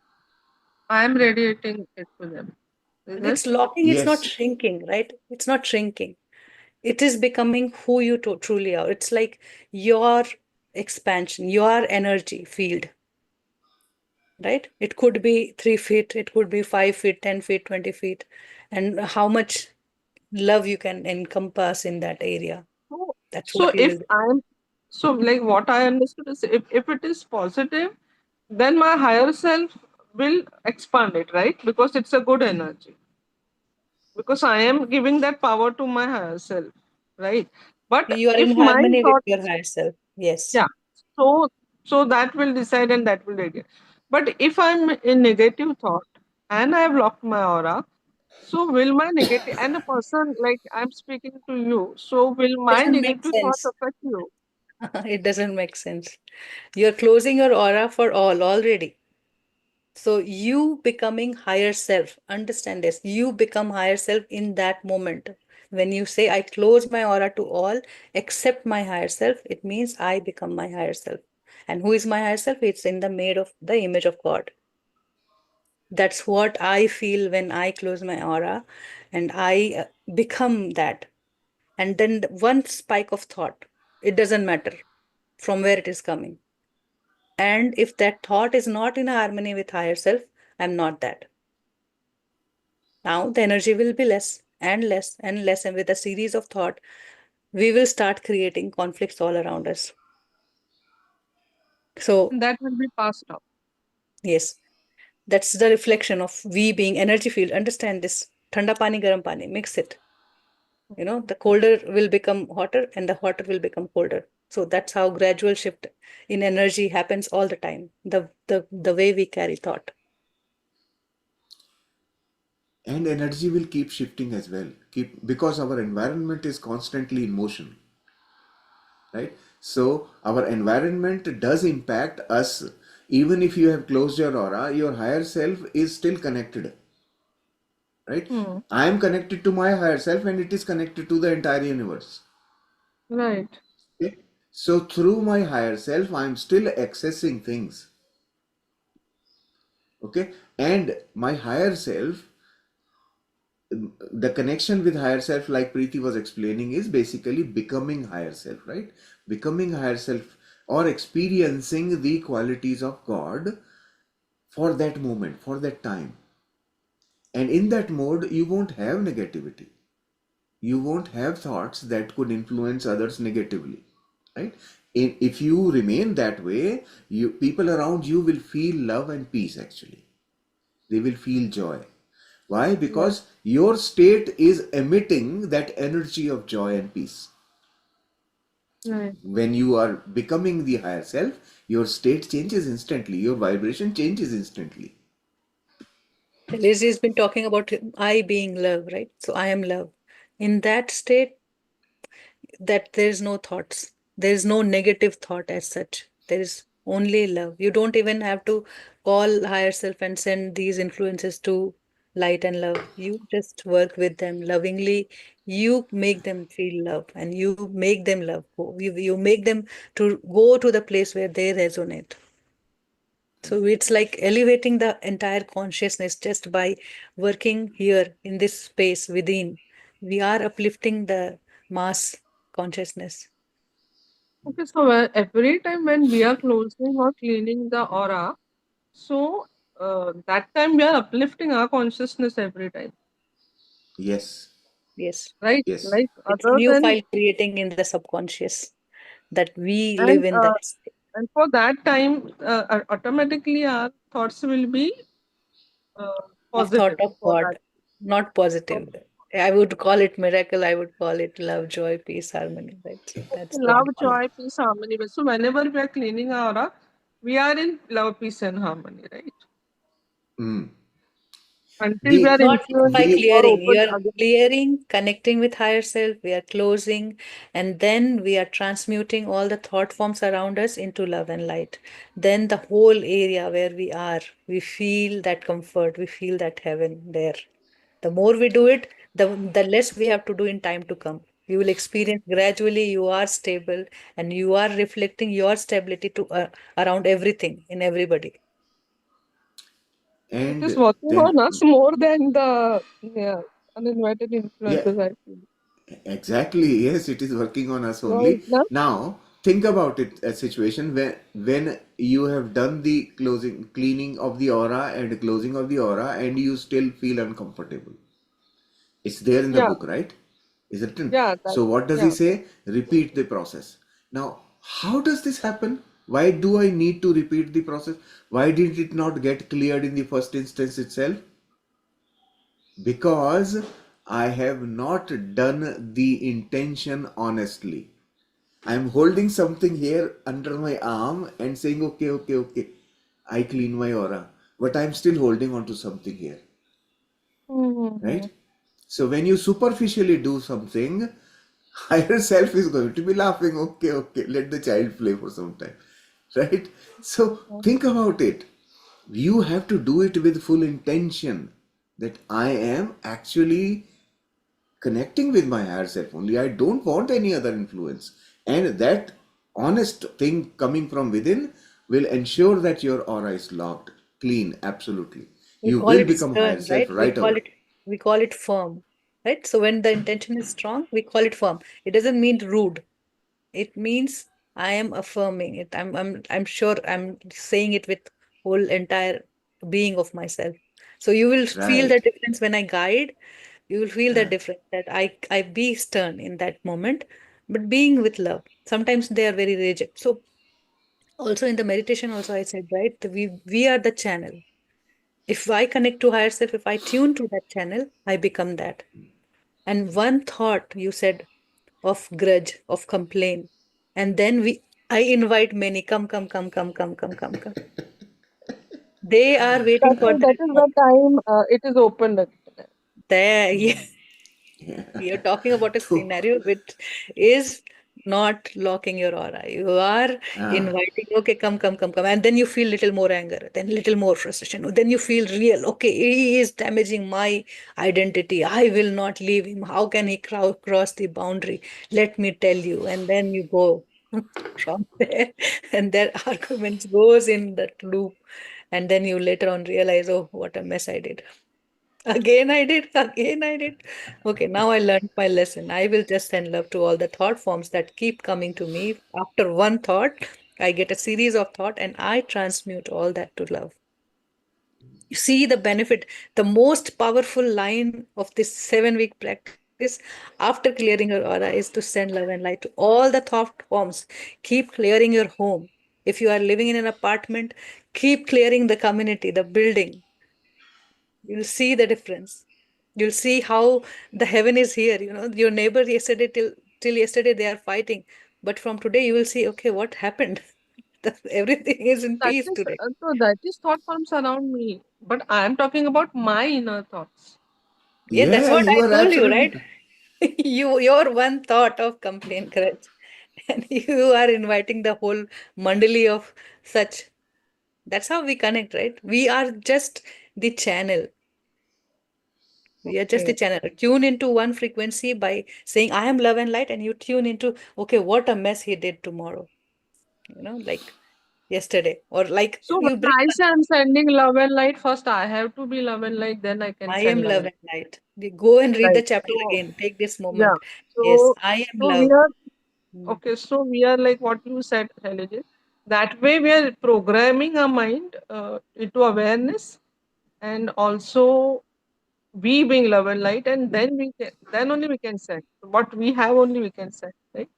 I am radiating it to them. Is It's it? locking, it's not yes, shrinking, right? It's not shrinking. It is becoming who you truly are. It's like your expansion, your energy field, right? It could be 3 feet, it could be 5 feet, 10 feet, 20 feet, and how much love you can encompass in that area. So, That's so what you if will be. I'm so like what I understood is if it is positive, then my higher self will expand it, right? Because it's a good energy. Because I am giving that power to my higher self, right? But You are if in my harmony with your thoughts, higher self. Yes. yeah, so so that will decide and that will radiate. But if I'm in negative thought and I have locked my aura, so will my negative and a person like I'm speaking to you, so will my Doesn't make negative thoughts sense. affect you? It doesn't make sense. You're closing your aura for all already. So you becoming higher self, understand this, you become higher self in that moment. When you say, I close my aura to all except my higher self, it means I become my higher self. And who is my higher self? It's in the made of the image of God. That's what I feel when I close my aura and I become that. And then one spike of thought, it doesn't matter from where it is coming. And if that thought is not in harmony with higher self, I'm not that. Now the energy will be less. and with a series of thought, we will start creating conflicts all around us. So, And that will be passed on. yes, that's the reflection of we being energy field. Understand this. Thanda pani, garam pani, mix it. The colder will become hotter and the hotter will become colder. So that's how gradual shift in energy happens all the time. The way we carry thought. And energy will keep shifting as well. Keep because our environment is constantly in motion, right? So our environment does impact us. Even if you have closed your aura, your higher self is still connected, right? Hmm. I am connected to my higher self and it is connected to the entire universe. Right. Okay? So through my higher self, I am still accessing things. Okay? And my higher self, the connection with higher self, like Preeti was explaining, is basically becoming higher self, right? Becoming higher self or experiencing the qualities of God for that moment, for that time. And in that mode, you won't have negativity. You won't have thoughts that could influence others negatively, right? If you remain that way, people around you will feel love and peace actually. They will feel joy. Why? Right. Because your state is emitting that energy of joy and peace. Right. When you are becoming the higher self, your state changes instantly, your vibration changes instantly. Lizzie's been talking about I being love, right? So I am love. In that state, that there's no thoughts. There's no negative thought as such. There is only love. You don't even have to call higher self and send these influences to light and love. You just work with them lovingly. You make them feel love and you make them love. You make them to go to the place where they resonate. So it's like elevating the entire consciousness just by working here in this space within. We are uplifting the mass consciousness. Okay, so every time when we are closing or cleaning the aura, so that time we are uplifting our consciousness every time, Yes, Yes. right? yes. Like It's a other new than file creating in the subconscious that we live and in uh, that state and for that time, automatically our thoughts will be of thought positive of for that. God, not positive. I would call it miracle. I would call it love, joy, peace, harmony. Right. So Okay, that's the love, Yeah. joy, peace, harmony. So whenever we are cleaning our aura, we are in love, peace, and harmony, right? Mm. Until we The are not just by influenced the or clearing. You open are again. clearing, connecting with higher self. We are closing, and then we are transmuting all the thought forms around us into love and light. Then the whole area where we feel that comfort, we feel that heaven there. The more we do it, the less we have to do in time to come. You will experience gradually you are stable and you are reflecting your stability to around everything in everybody. It is and working then on us more than the uninvited yeah, influences, I feel. exactly. Yes, it is working on us Right only. now? Now, think about it, a situation when you have done the cleaning of the aura and closing of the aura, and you still feel uncomfortable. It's there in the Yeah, book, right? Is it written? yeah, that, So what does he yeah. say? Repeat the process. Now, how does this happen? Why do I need to repeat the process? Why did it not get cleared in the first instance itself? Because I have not done the intention honestly. I am holding something here under my arm and saying, okay, okay, okay, I clean my aura. But I'm still holding on to something here, Mm-hmm. right? So when you superficially do something, higher self is going to be laughing, okay, okay, let the child play for some time, right? So think about it. You have to do it with full intention that I am actually connecting with my higher self only. I don't want any other influence. And that honest thing coming from within will ensure that your aura is locked, clean, absolutely. We You call will it become higher stern, self right? we right call away. it we call it firm, right? So when the intention is strong, we call it firm. It doesn't mean rude. It means I am affirming it. I'm sure I'm saying it with whole entire being of myself. So you will feel the Right. difference when I guide. You will feel the difference that I be stern in that moment, but being with love. Sometimes they are very rigid. So also in the meditation, also I said, right, we are the channel. If I connect to higher self, if I tune to that channel, I become that. And one thought you said of grudge, of complaint, and then I invite many, come, come, come, come, come, come, come, come. They are waiting for That that is the moment. time it is opened. There, yeah, Yeah. you're talking about a So, scenario which is not locking your aura. You are ah, inviting, okay, come, come, come, come. And then you feel little more anger, then little more frustration. Then you feel real, okay, he is damaging my identity. I will not leave him. How can he cross the boundary? Let me tell you. And then you go from there, and their arguments goes in that loop. And then you later on realize, oh, what a mess I did. Again I did. Okay, now I learned my lesson. I will just send love to all the thought forms that keep coming to me. After one thought, I get a series of thought and I transmute all that to love. You see the benefit. The most powerful line of this 7 week practice after clearing your aura is to send love and light to all the thought forms. Keep clearing your home. If you are living in an apartment, keep clearing the community, the building. You'll see the difference. You'll see how the heaven is here. Your neighbor yesterday till yesterday they are fighting, but from today you will see, okay, what happened? Everything is in That peace is today. so that is thought forms around me. But I am talking about my inner thoughts. Yeah, that's yeah, what you I are told you, absolutely. right? Your one thought of complaint, correct? And you are inviting the whole mandali of such. That's how we connect, right? We are just the channel. We are just the Okay. channel. Tune into one frequency by saying, I am love and light, and you tune into, okay, what a mess he did tomorrow, like yesterday. Or like So you when bring I one, say I'm sending love and light, first I have to be love and light, then I can I send am love love and and light. We go and read the light. chapter So again. Take this yeah. moment. Yes, So I am so we love. are Mm. okay. So we are like what you said, Helen. That way we are programming our mind into awareness, and also we being love and light, and then only we can send. What we have only we can send, right?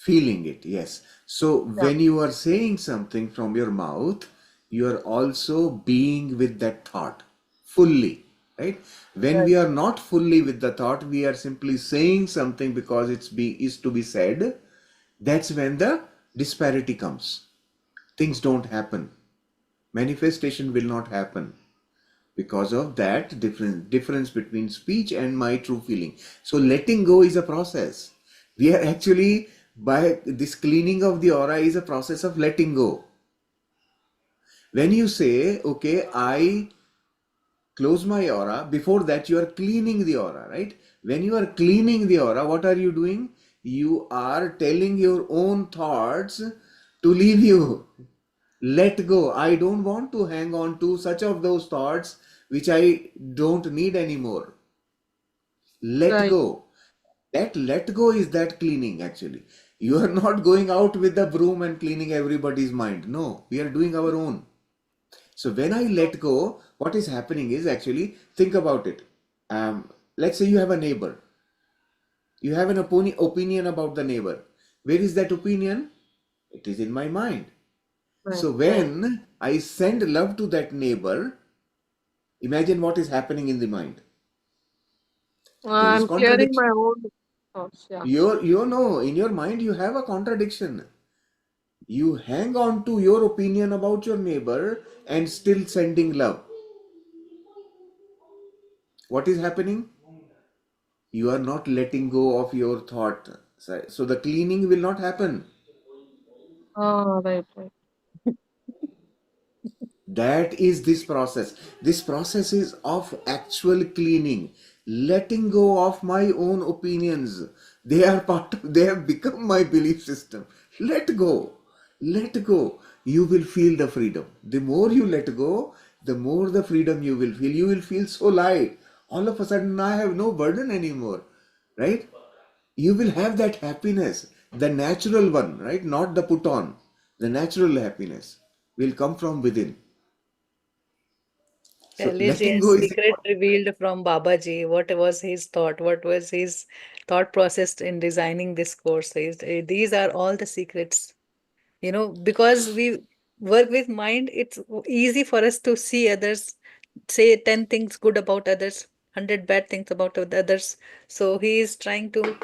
Feeling it, yes. So Yeah. when you are saying something from your mouth, you are also being with that thought fully, right? When Right. we are not fully with the thought, we are simply saying something because is to be said. That's when the disparity comes. Things don't happen. Manifestation will not happen because of that difference between speech and my true feeling. So letting go is a process. We are actually, by this cleaning of the aura, is a process of letting go. When you say, okay, I close my aura, before that you are cleaning the aura, right? When you are cleaning the aura, what are you doing? You are telling your own thoughts to leave you. Let go. I don't want to hang on to such of those thoughts which I don't need anymore. Let Right. go. That let go is that cleaning actually. You are not going out with the broom and cleaning everybody's mind. No, we are doing our own. So when I let go, what is happening is actually, think about it. Let's say you have a neighbor. You have an opinion about the neighbor. Where is that opinion? It is in my mind. Right. So when I send love to that neighbor, imagine what is happening in the mind. There is I'm clearing contradiction. my own thoughts. Yeah. You know, in your mind you have a contradiction. You hang on to your opinion about your neighbor and still sending love. What is happening? You are not letting go of your thought. So the cleaning will not happen. Right. Right. That is this process. This process is of actual cleaning, letting go of my own opinions. They are they have become my belief system. Let go. Let go. You will feel the freedom. The more you let go, the more the freedom you will feel. You will feel so light. All of a sudden, I have no burden anymore. Right? You will have that happiness, the natural one, right? Not the put on. The natural happiness will come from within. So Shailesh letting has go is secret important. revealed from Babaji. What was his thought? What was his thought process in designing this course? These are all the secrets. Because we work with mind, it's easy for us to see others, say 10 things good about others, 100 bad things about others. So he is trying to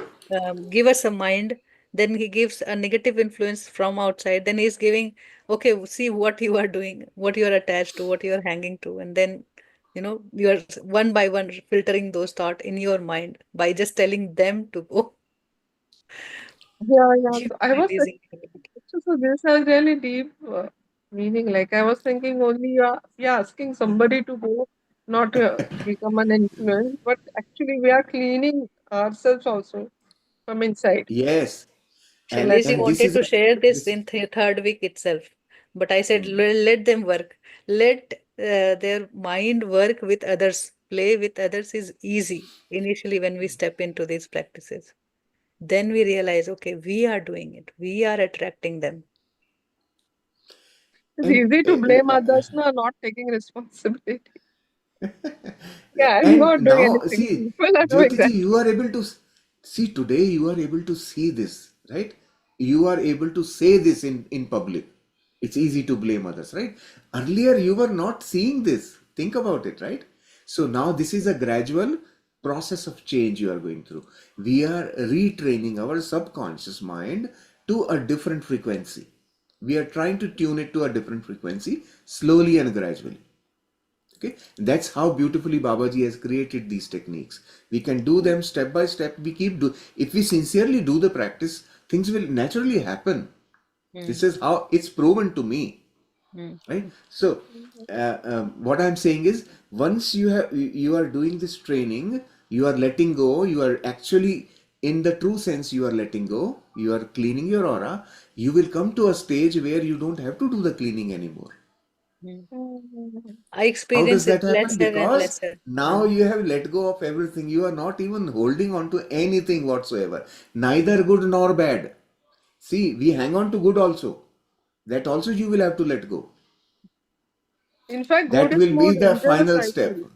give us a mind, then he gives a negative influence from outside, then he's giving, okay, see what you are doing, what you are attached to, what you are hanging to, and then you are one by one filtering those thoughts in your mind by just telling them to go. Yeah, yeah. You So I are was releasing it. so this has really deep meaning. Like I was thinking only we are asking somebody to go, not become an influence, but actually we are cleaning ourselves also from inside. Yes, Shaileji and this wanted is to share this this in third week itself, but I said, mm, Let them work. Let their mind work with others. Play with others is easy initially when we step into these practices. Then we realize, okay, we are doing it. We are attracting them. It's and easy to blame others, no, not taking responsibility. Yeah, I'm and not doing now anything. see, People are doing Jyotiji, that. you are able to see today. You are able to see this, right? You are able to say this in public. It's easy to blame others, right? Earlier, you were not seeing this. Think about it, right? So now this is a gradual process of change you are going through. We are retraining our subconscious mind to a different frequency. We are trying to tune it to a different frequency slowly and gradually. Okay, that's how beautifully Babaji has created these techniques. We can do them step by step. We keep do. If we sincerely do the practice, things will naturally happen. This Mm, is how it's proven to me, mm, right? So, what I'm saying is, once you are doing this training, you are letting go. You are actually, in the true sense, you are letting go. You are cleaning your aura. You will come to a stage where you don't have to do the cleaning anymore. mm. Mhm. I How does experience it that happen? lesser and Because lesser. now you have let go of everything. You are not even holding on to anything whatsoever, neither good nor bad. See, we hang on to good also. That also you will have to let go. In fact, good That is will more be the dangerous, final I step. feel.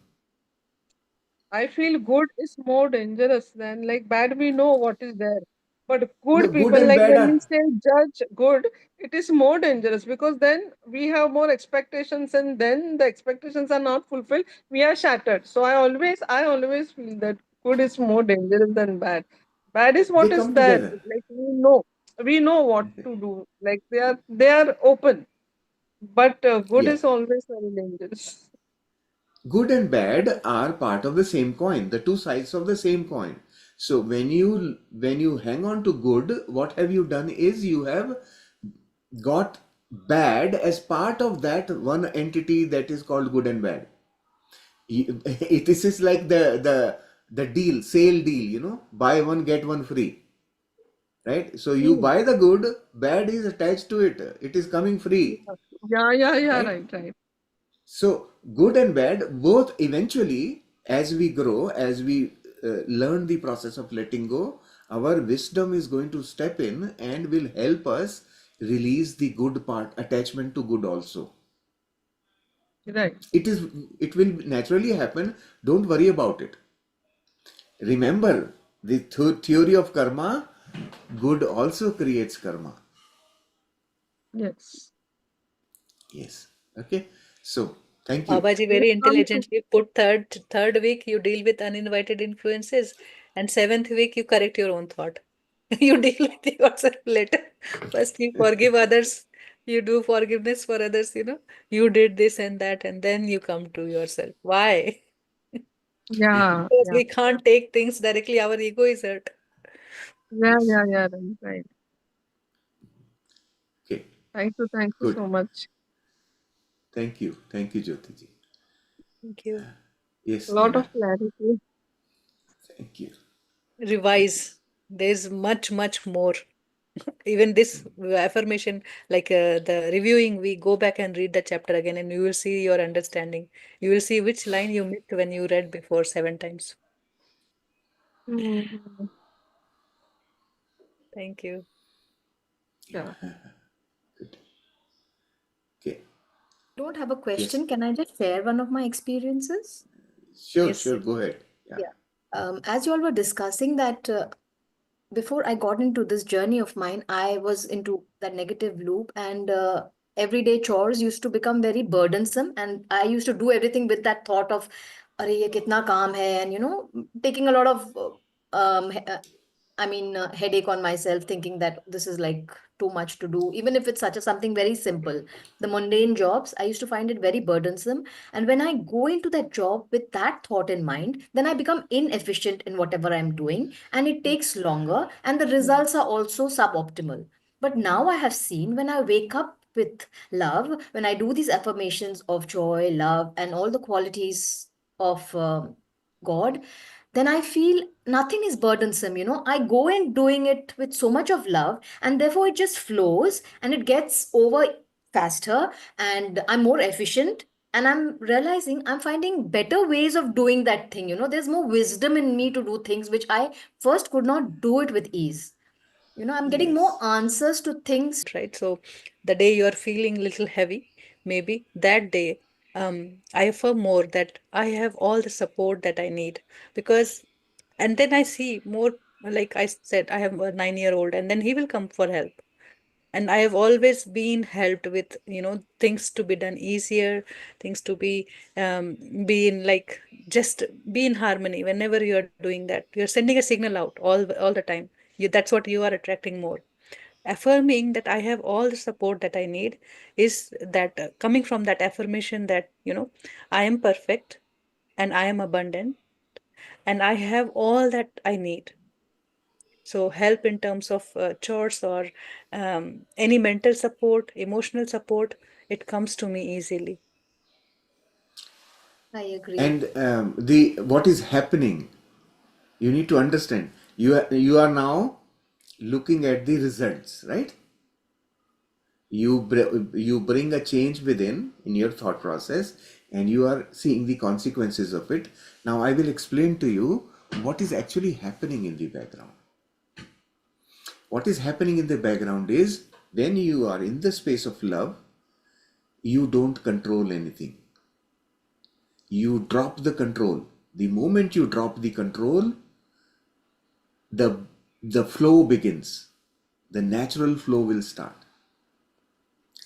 I feel good is more dangerous than like bad. We know what is there, but No, good good people, and like bad when we are. say judge good, it is more dangerous because then we have more expectations, and then the expectations are not fulfilled. We are shattered. So I always feel that good is more dangerous than bad. Bad is They what is come there. together. Like we know what to do. Like they are open, but good Yeah. is always very dangerous. Good and bad are part of the same coin, the two sides of the same coin. So when you hang on to good, what have you done is you have got bad as part of that one entity that is called good and bad. This is like the deal, sale deal, buy one get one free, right? So you Hmm. buy the good, bad is attached to it. It is coming free, Yeah, right? right. So good and bad both eventually, as we grow, as we learn the process of letting go, our wisdom is going to step in and will help us release the good part, attachment to good also. Right. It is, it will naturally happen. Don't worry about it. Remember, the theory of karma, good also creates karma. Yes. Yes. Okay. So, thank you. Babaji We very have come to intelligently put third week you deal with uninvited influences, and seventh week you correct your own thought. You deal with yourself later. First you forgive others, you do forgiveness for others, you did this and that, and then you come to yourself. Why? yeah, Because yeah. we can't take things directly, our ego is hurt. Yes. Yeah, right. Okay. Thank you Good. so much. Thank you. Thank you, Jyotiji. Thank you. A Yes, lot Neha. of clarity. Thank you. Thank you. Revise. There's much more. Even this affirmation, like the reviewing, we go back and read the chapter again, and you will see your understanding. You will see which line you missed when you read before 7 times. Mhm. Thank you. Yeah. Good. Okay. don't have a Yes. question. Can I just share one of my experiences? Sure, Yes. sure. Go ahead. Yeah. Yeah. As you all were discussing that before I got into this journey of mine, I was into that negative loop, and everyday chores used to become very burdensome. And I used to do everything with that thought of, "Arey, ye kitna kaam hai," and taking a lot of, headache on myself, thinking that this is like too much to do, even if it's such a something very simple. The mundane jobs, I used to find it very burdensome. And when I go into that job with that thought in mind, then I become inefficient in whatever I'm doing, and it takes longer, and the results are also suboptimal. But now I have seen, when I wake up with love, when I do these affirmations of joy, love, and all the qualities of God, then I feel nothing is burdensome. I go in doing it with so much of love, and therefore it just flows and it gets over faster, and I'm more efficient. And I'm realizing I'm finding better ways of doing that thing. There's more wisdom in me to do things which I first could not do it with ease. I'm getting more Yes. answers to things. Right. So the day you're feeling little heavy, maybe that day, I affirm more that I have all the support that I need. Because, and then I see more, like I said, I have a 9-year-old, and then he will come for help. And I have always been helped with, things to be done easier, things to be in, like, just be in harmony. Whenever you are doing that, you're sending a signal out all the time. That's what you are attracting more. Affirming that I have all the support that I need is that, coming from that affirmation that, I am perfect, and I am abundant, and I have all that I need. So help in terms of chores, or any mental support, emotional support, it comes to me easily. I agree. And the what is happening, you need to understand. You are now looking at the results, right? You bring a change within in your thought process, and you are seeing the consequences of it. Now I will explain to you what is actually happening in the background. What is happening in the background is, when you are in the space of love, you don't control anything. You drop the control. The moment you drop the control, the the flow begins. The natural flow will start,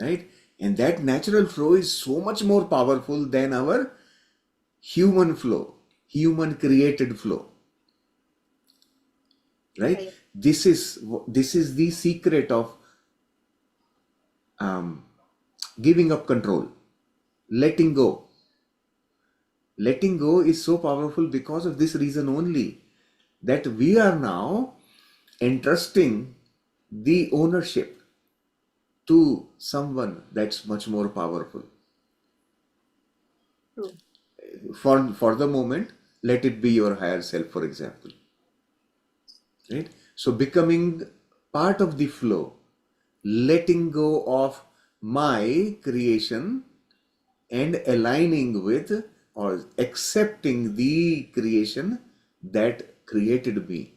right? And that natural flow is so much more powerful than our human flow, human created flow, right? I This is the secret of um, giving up control, letting go. Letting go is so powerful because of this reason only, that we are now entrusting the ownership to someone that's much more powerful. True. For the moment, let it be your higher self, for example, right? So becoming part of the flow, letting go of my creation, and aligning with, or accepting the creation that created me,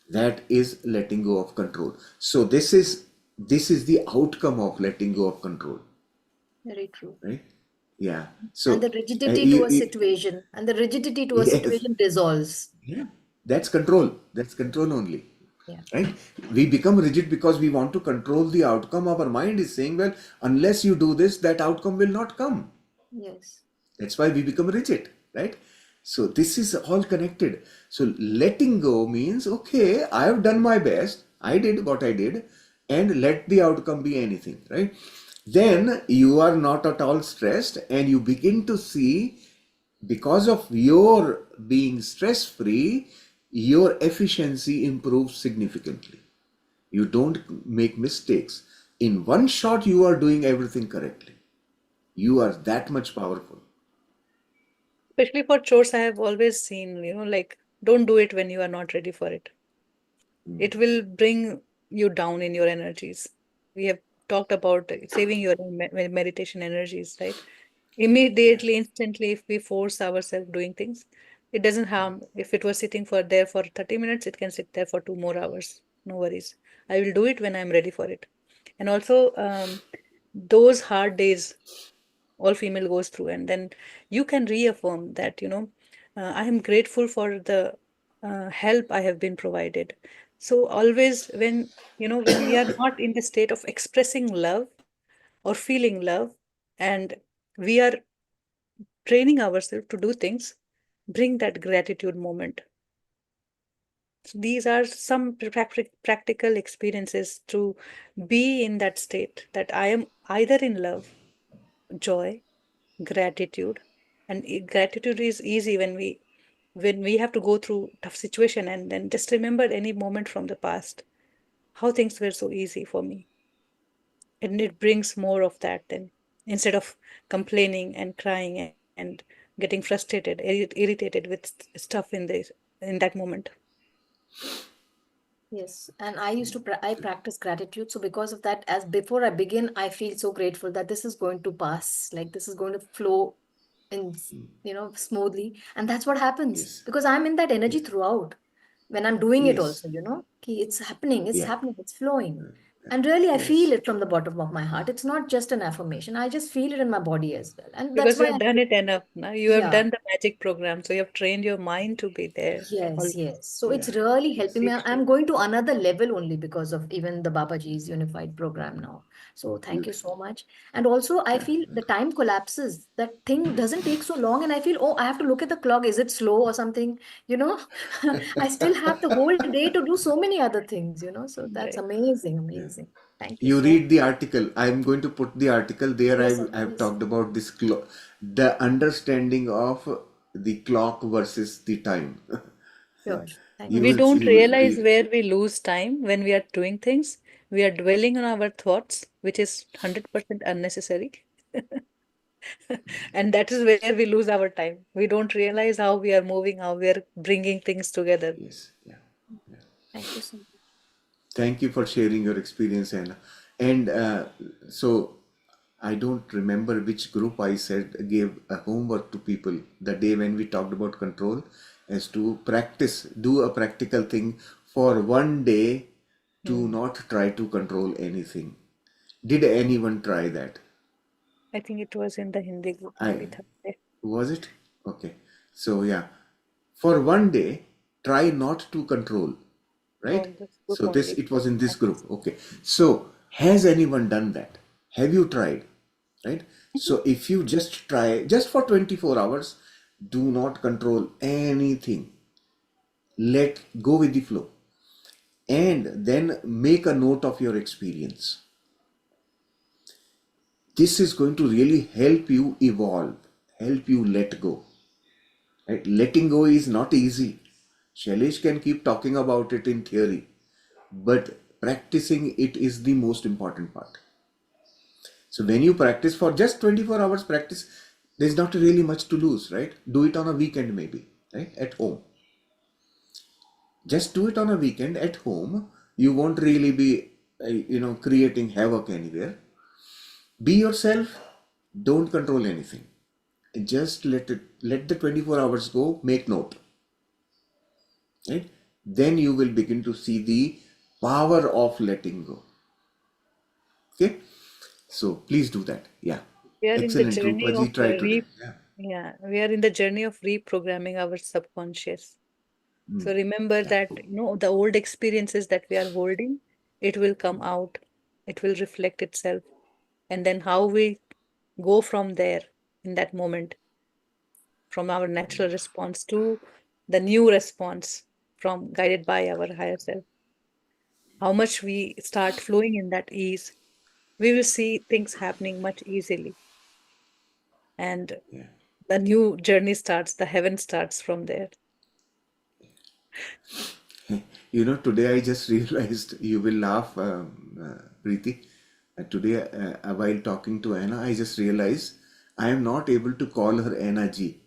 that is letting go of control. So this is the outcome of letting go of control, Very true. right? Yeah. And So the rigidity to a you situation, and the rigidity to a yes, situation dissolves. yeah, that's control. That's control only, Yeah. right? We become rigid because we want to control the outcome. Our mind is saying, well, unless you do this, that outcome will not come. Yes. That's why we become rigid, right? So this is all connected. So letting go means, okay, I have done my best. I did what I did, and let the outcome be anything, right? Then you are not at all stressed, and you begin to see, because of your being stress free, your efficiency improves significantly. You don't make mistakes. In one shot, you are doing everything correctly. You are that much powerful. Especially for chores, I have always seen, like, don't do it when you are not ready for it. It will bring you down in your energies. We have talked about saving your meditation energies, right? Yeah. Immediately, instantly, if we force ourselves doing things, it doesn't harm. If it was sitting for there for 30 minutes, it can sit there for 2 more hours. No worries. I will do it when I'm ready for it. And also, those hard days all female goes through, and then you can reaffirm that, I am grateful for the help I have been provided. So always when we are not in the state of expressing love or feeling love, and we are training ourselves to do things, bring that gratitude moment. So these are some practical experiences to be in that state, that I am either in love, joy, gratitude. And gratitude is easy when we have to go through tough situation, and then just remember any moment from the past, how things were so easy for me. And it brings more of that, then instead of complaining and crying and getting frustrated, irritated with stuff in that moment. Yes, and I practice gratitude. So because of that, as before I begin, I feel so grateful that this is going to pass, like this is going to flow in, smoothly. And that's what happens Yes. because I'm in that energy Yes. throughout when I'm doing it Yes. also, ki it's Yeah. happening, it's flowing. And really, I feel Yes. it from the bottom of my heart. It's not just an affirmation. I just feel it in my body as well. And that's Because you why have done it enough now. You have yeah. done the magic program, so you have trained your mind to be there Yes, always. yes. So it's Yeah. really Yes. helping me. Keep I'm showing. going to another level only because of even the Babaji's unified program now. So thank you so much. And also, I Yeah. feel the time collapses. That thing doesn't take so long, and I feel, oh, I have to look at the clock. Is it slow or something? You know, I still have the whole day to do so many other things. So that's Right. amazing, Yeah. amazing. Thank you You so read the article. I'm going to put the article there. Yes, I've yes. talked about this the understanding of the clock versus the time. Sure. Thank You you We will so much. don't you will realize read. where we lose time when we are doing things. We are dwelling on our thoughts, which is 100% unnecessary. And that is where we lose our time. We don't realize how we are moving, how we are bringing things together. Yes. Yeah. Thank you so much. Thank you for sharing your experience, Anna. And so I don't remember which group I said gave a homework to people the day when we talked about control, as to practice, do a practical thing for one day to Hmm. not try to control anything. Did anyone try that? I think it was in the Hindi group, maybe I Thursday. was it? Okay. So yeah, for one day, try not to control, Oh, right? in this group So this only. it was in this Okay. group. Okay. So has anyone done that? Have you tried? Right? Mhm. So if you just try just for 24 hours, do not control anything. Let go with the flow. And then make a note of your experience. This is going to really help you evolve, help you let go. Right? Letting go is not easy. Shailesh can keep talking about it in theory, but practicing it is the most important part. So when you practice for just 24 hours practice, there's not really much to lose, right? Do it on a weekend maybe, right? At home. Just do it on a weekend at home. You won't really be, creating havoc anywhere. Be yourself. Don't control anything. Just let the 24 hours go. Make note, right? Then you will begin to see the power of letting go. Okay. So please do that. Yeah. We are in the Excellent, journey of Rupaji. Try today. Yeah. yeah, we are in the journey of reprogramming our subconscious. So remember Yeah. that, the old experiences that we are holding, it will come out, it will reflect itself. And then how we go from there in that moment, from our natural response to the new response from guided by our higher self. How much we start flowing in that ease, we will see things happening much easily. And Yeah. the new journey starts, the heaven starts from there. Today I just realized you will laugh, Preeti. Today, while talking to Anna, I just realized I am not able to call her Anna Ji.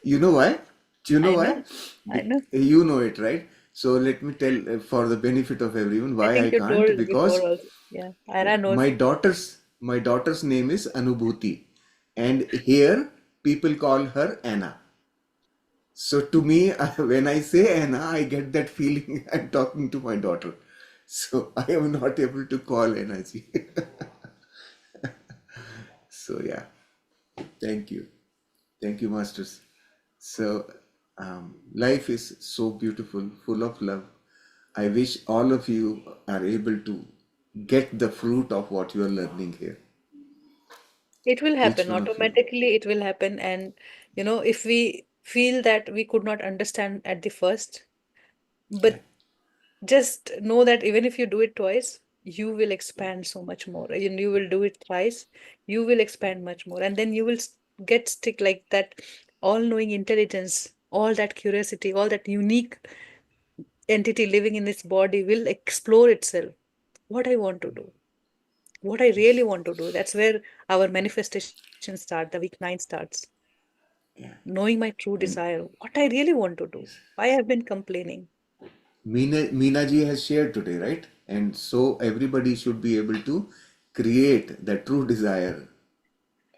You know why? Do you know I why? know, I know. You know it, right? So let me tell, for the benefit of everyone, I why I think you can't. told before Because also. Yeah, yeah, Ira knows. my daughter's name is Anubhuti, and here people call her Anna. So to me, when I say Anna, I get that feeling I'm talking to my daughter. So I am not able to call energy. So yeah, thank you. Thank you, Masters. So life is so beautiful, full of love. I wish all of you are able to get the fruit of what you are learning here. It will Each happen one of you. automatically, it will happen. And, if we feel that we could not understand at the first, Yeah, but just know that even if you do it twice, you will expand so much more. And you will do it thrice, you will expand much more. And then you will get stick like that all-knowing intelligence, all that curiosity, all that unique entity living in this body will explore itself. What I want to do, what I really want to do. That's where our manifestation starts, the week 9 starts. yeah. Knowing my true And desire, what I really want to do. yes, Why I've been complaining. Meena ji has shared today, right? And so everybody should be able to create the true desire,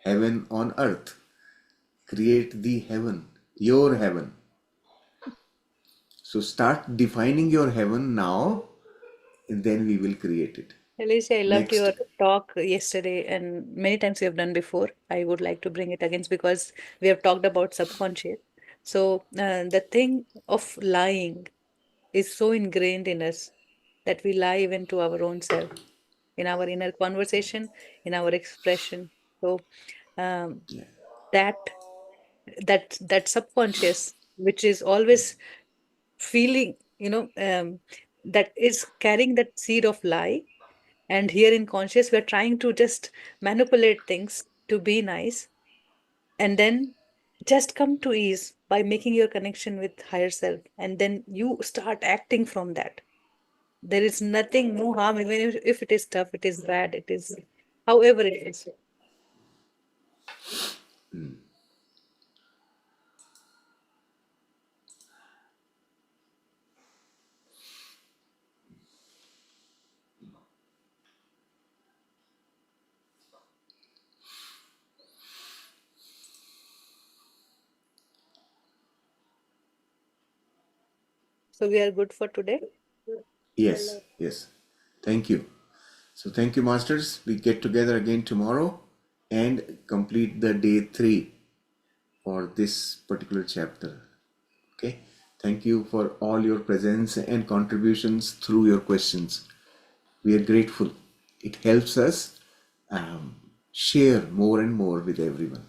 heaven on earth. Create the heaven, your heaven. So start defining your heaven now, and then we will create it. Alicia, I loved Next, your talk yesterday, and many times we have done before. I would like to bring it again because we have talked about subconscious. So, the thing of lying is so ingrained in us that we lie even to our own self, in our inner conversation, in our expression. So, um, yeah, that that subconscious, which is always feeling, that is carrying that seed of lie. And here in conscious, we're trying to just manipulate things to be nice, and then just come to ease by making your connection with higher self. And then you start acting from that. There is nothing, no harm, even if it is tough, it is bad, it is however it is. So we are good for today. yes, yes. Thank you. So thank you, Masters. We get together again tomorrow and complete the day 3 for this particular chapter. Okay. Thank you for all your presence and contributions through your questions. We are grateful. It helps us share more and more with everyone.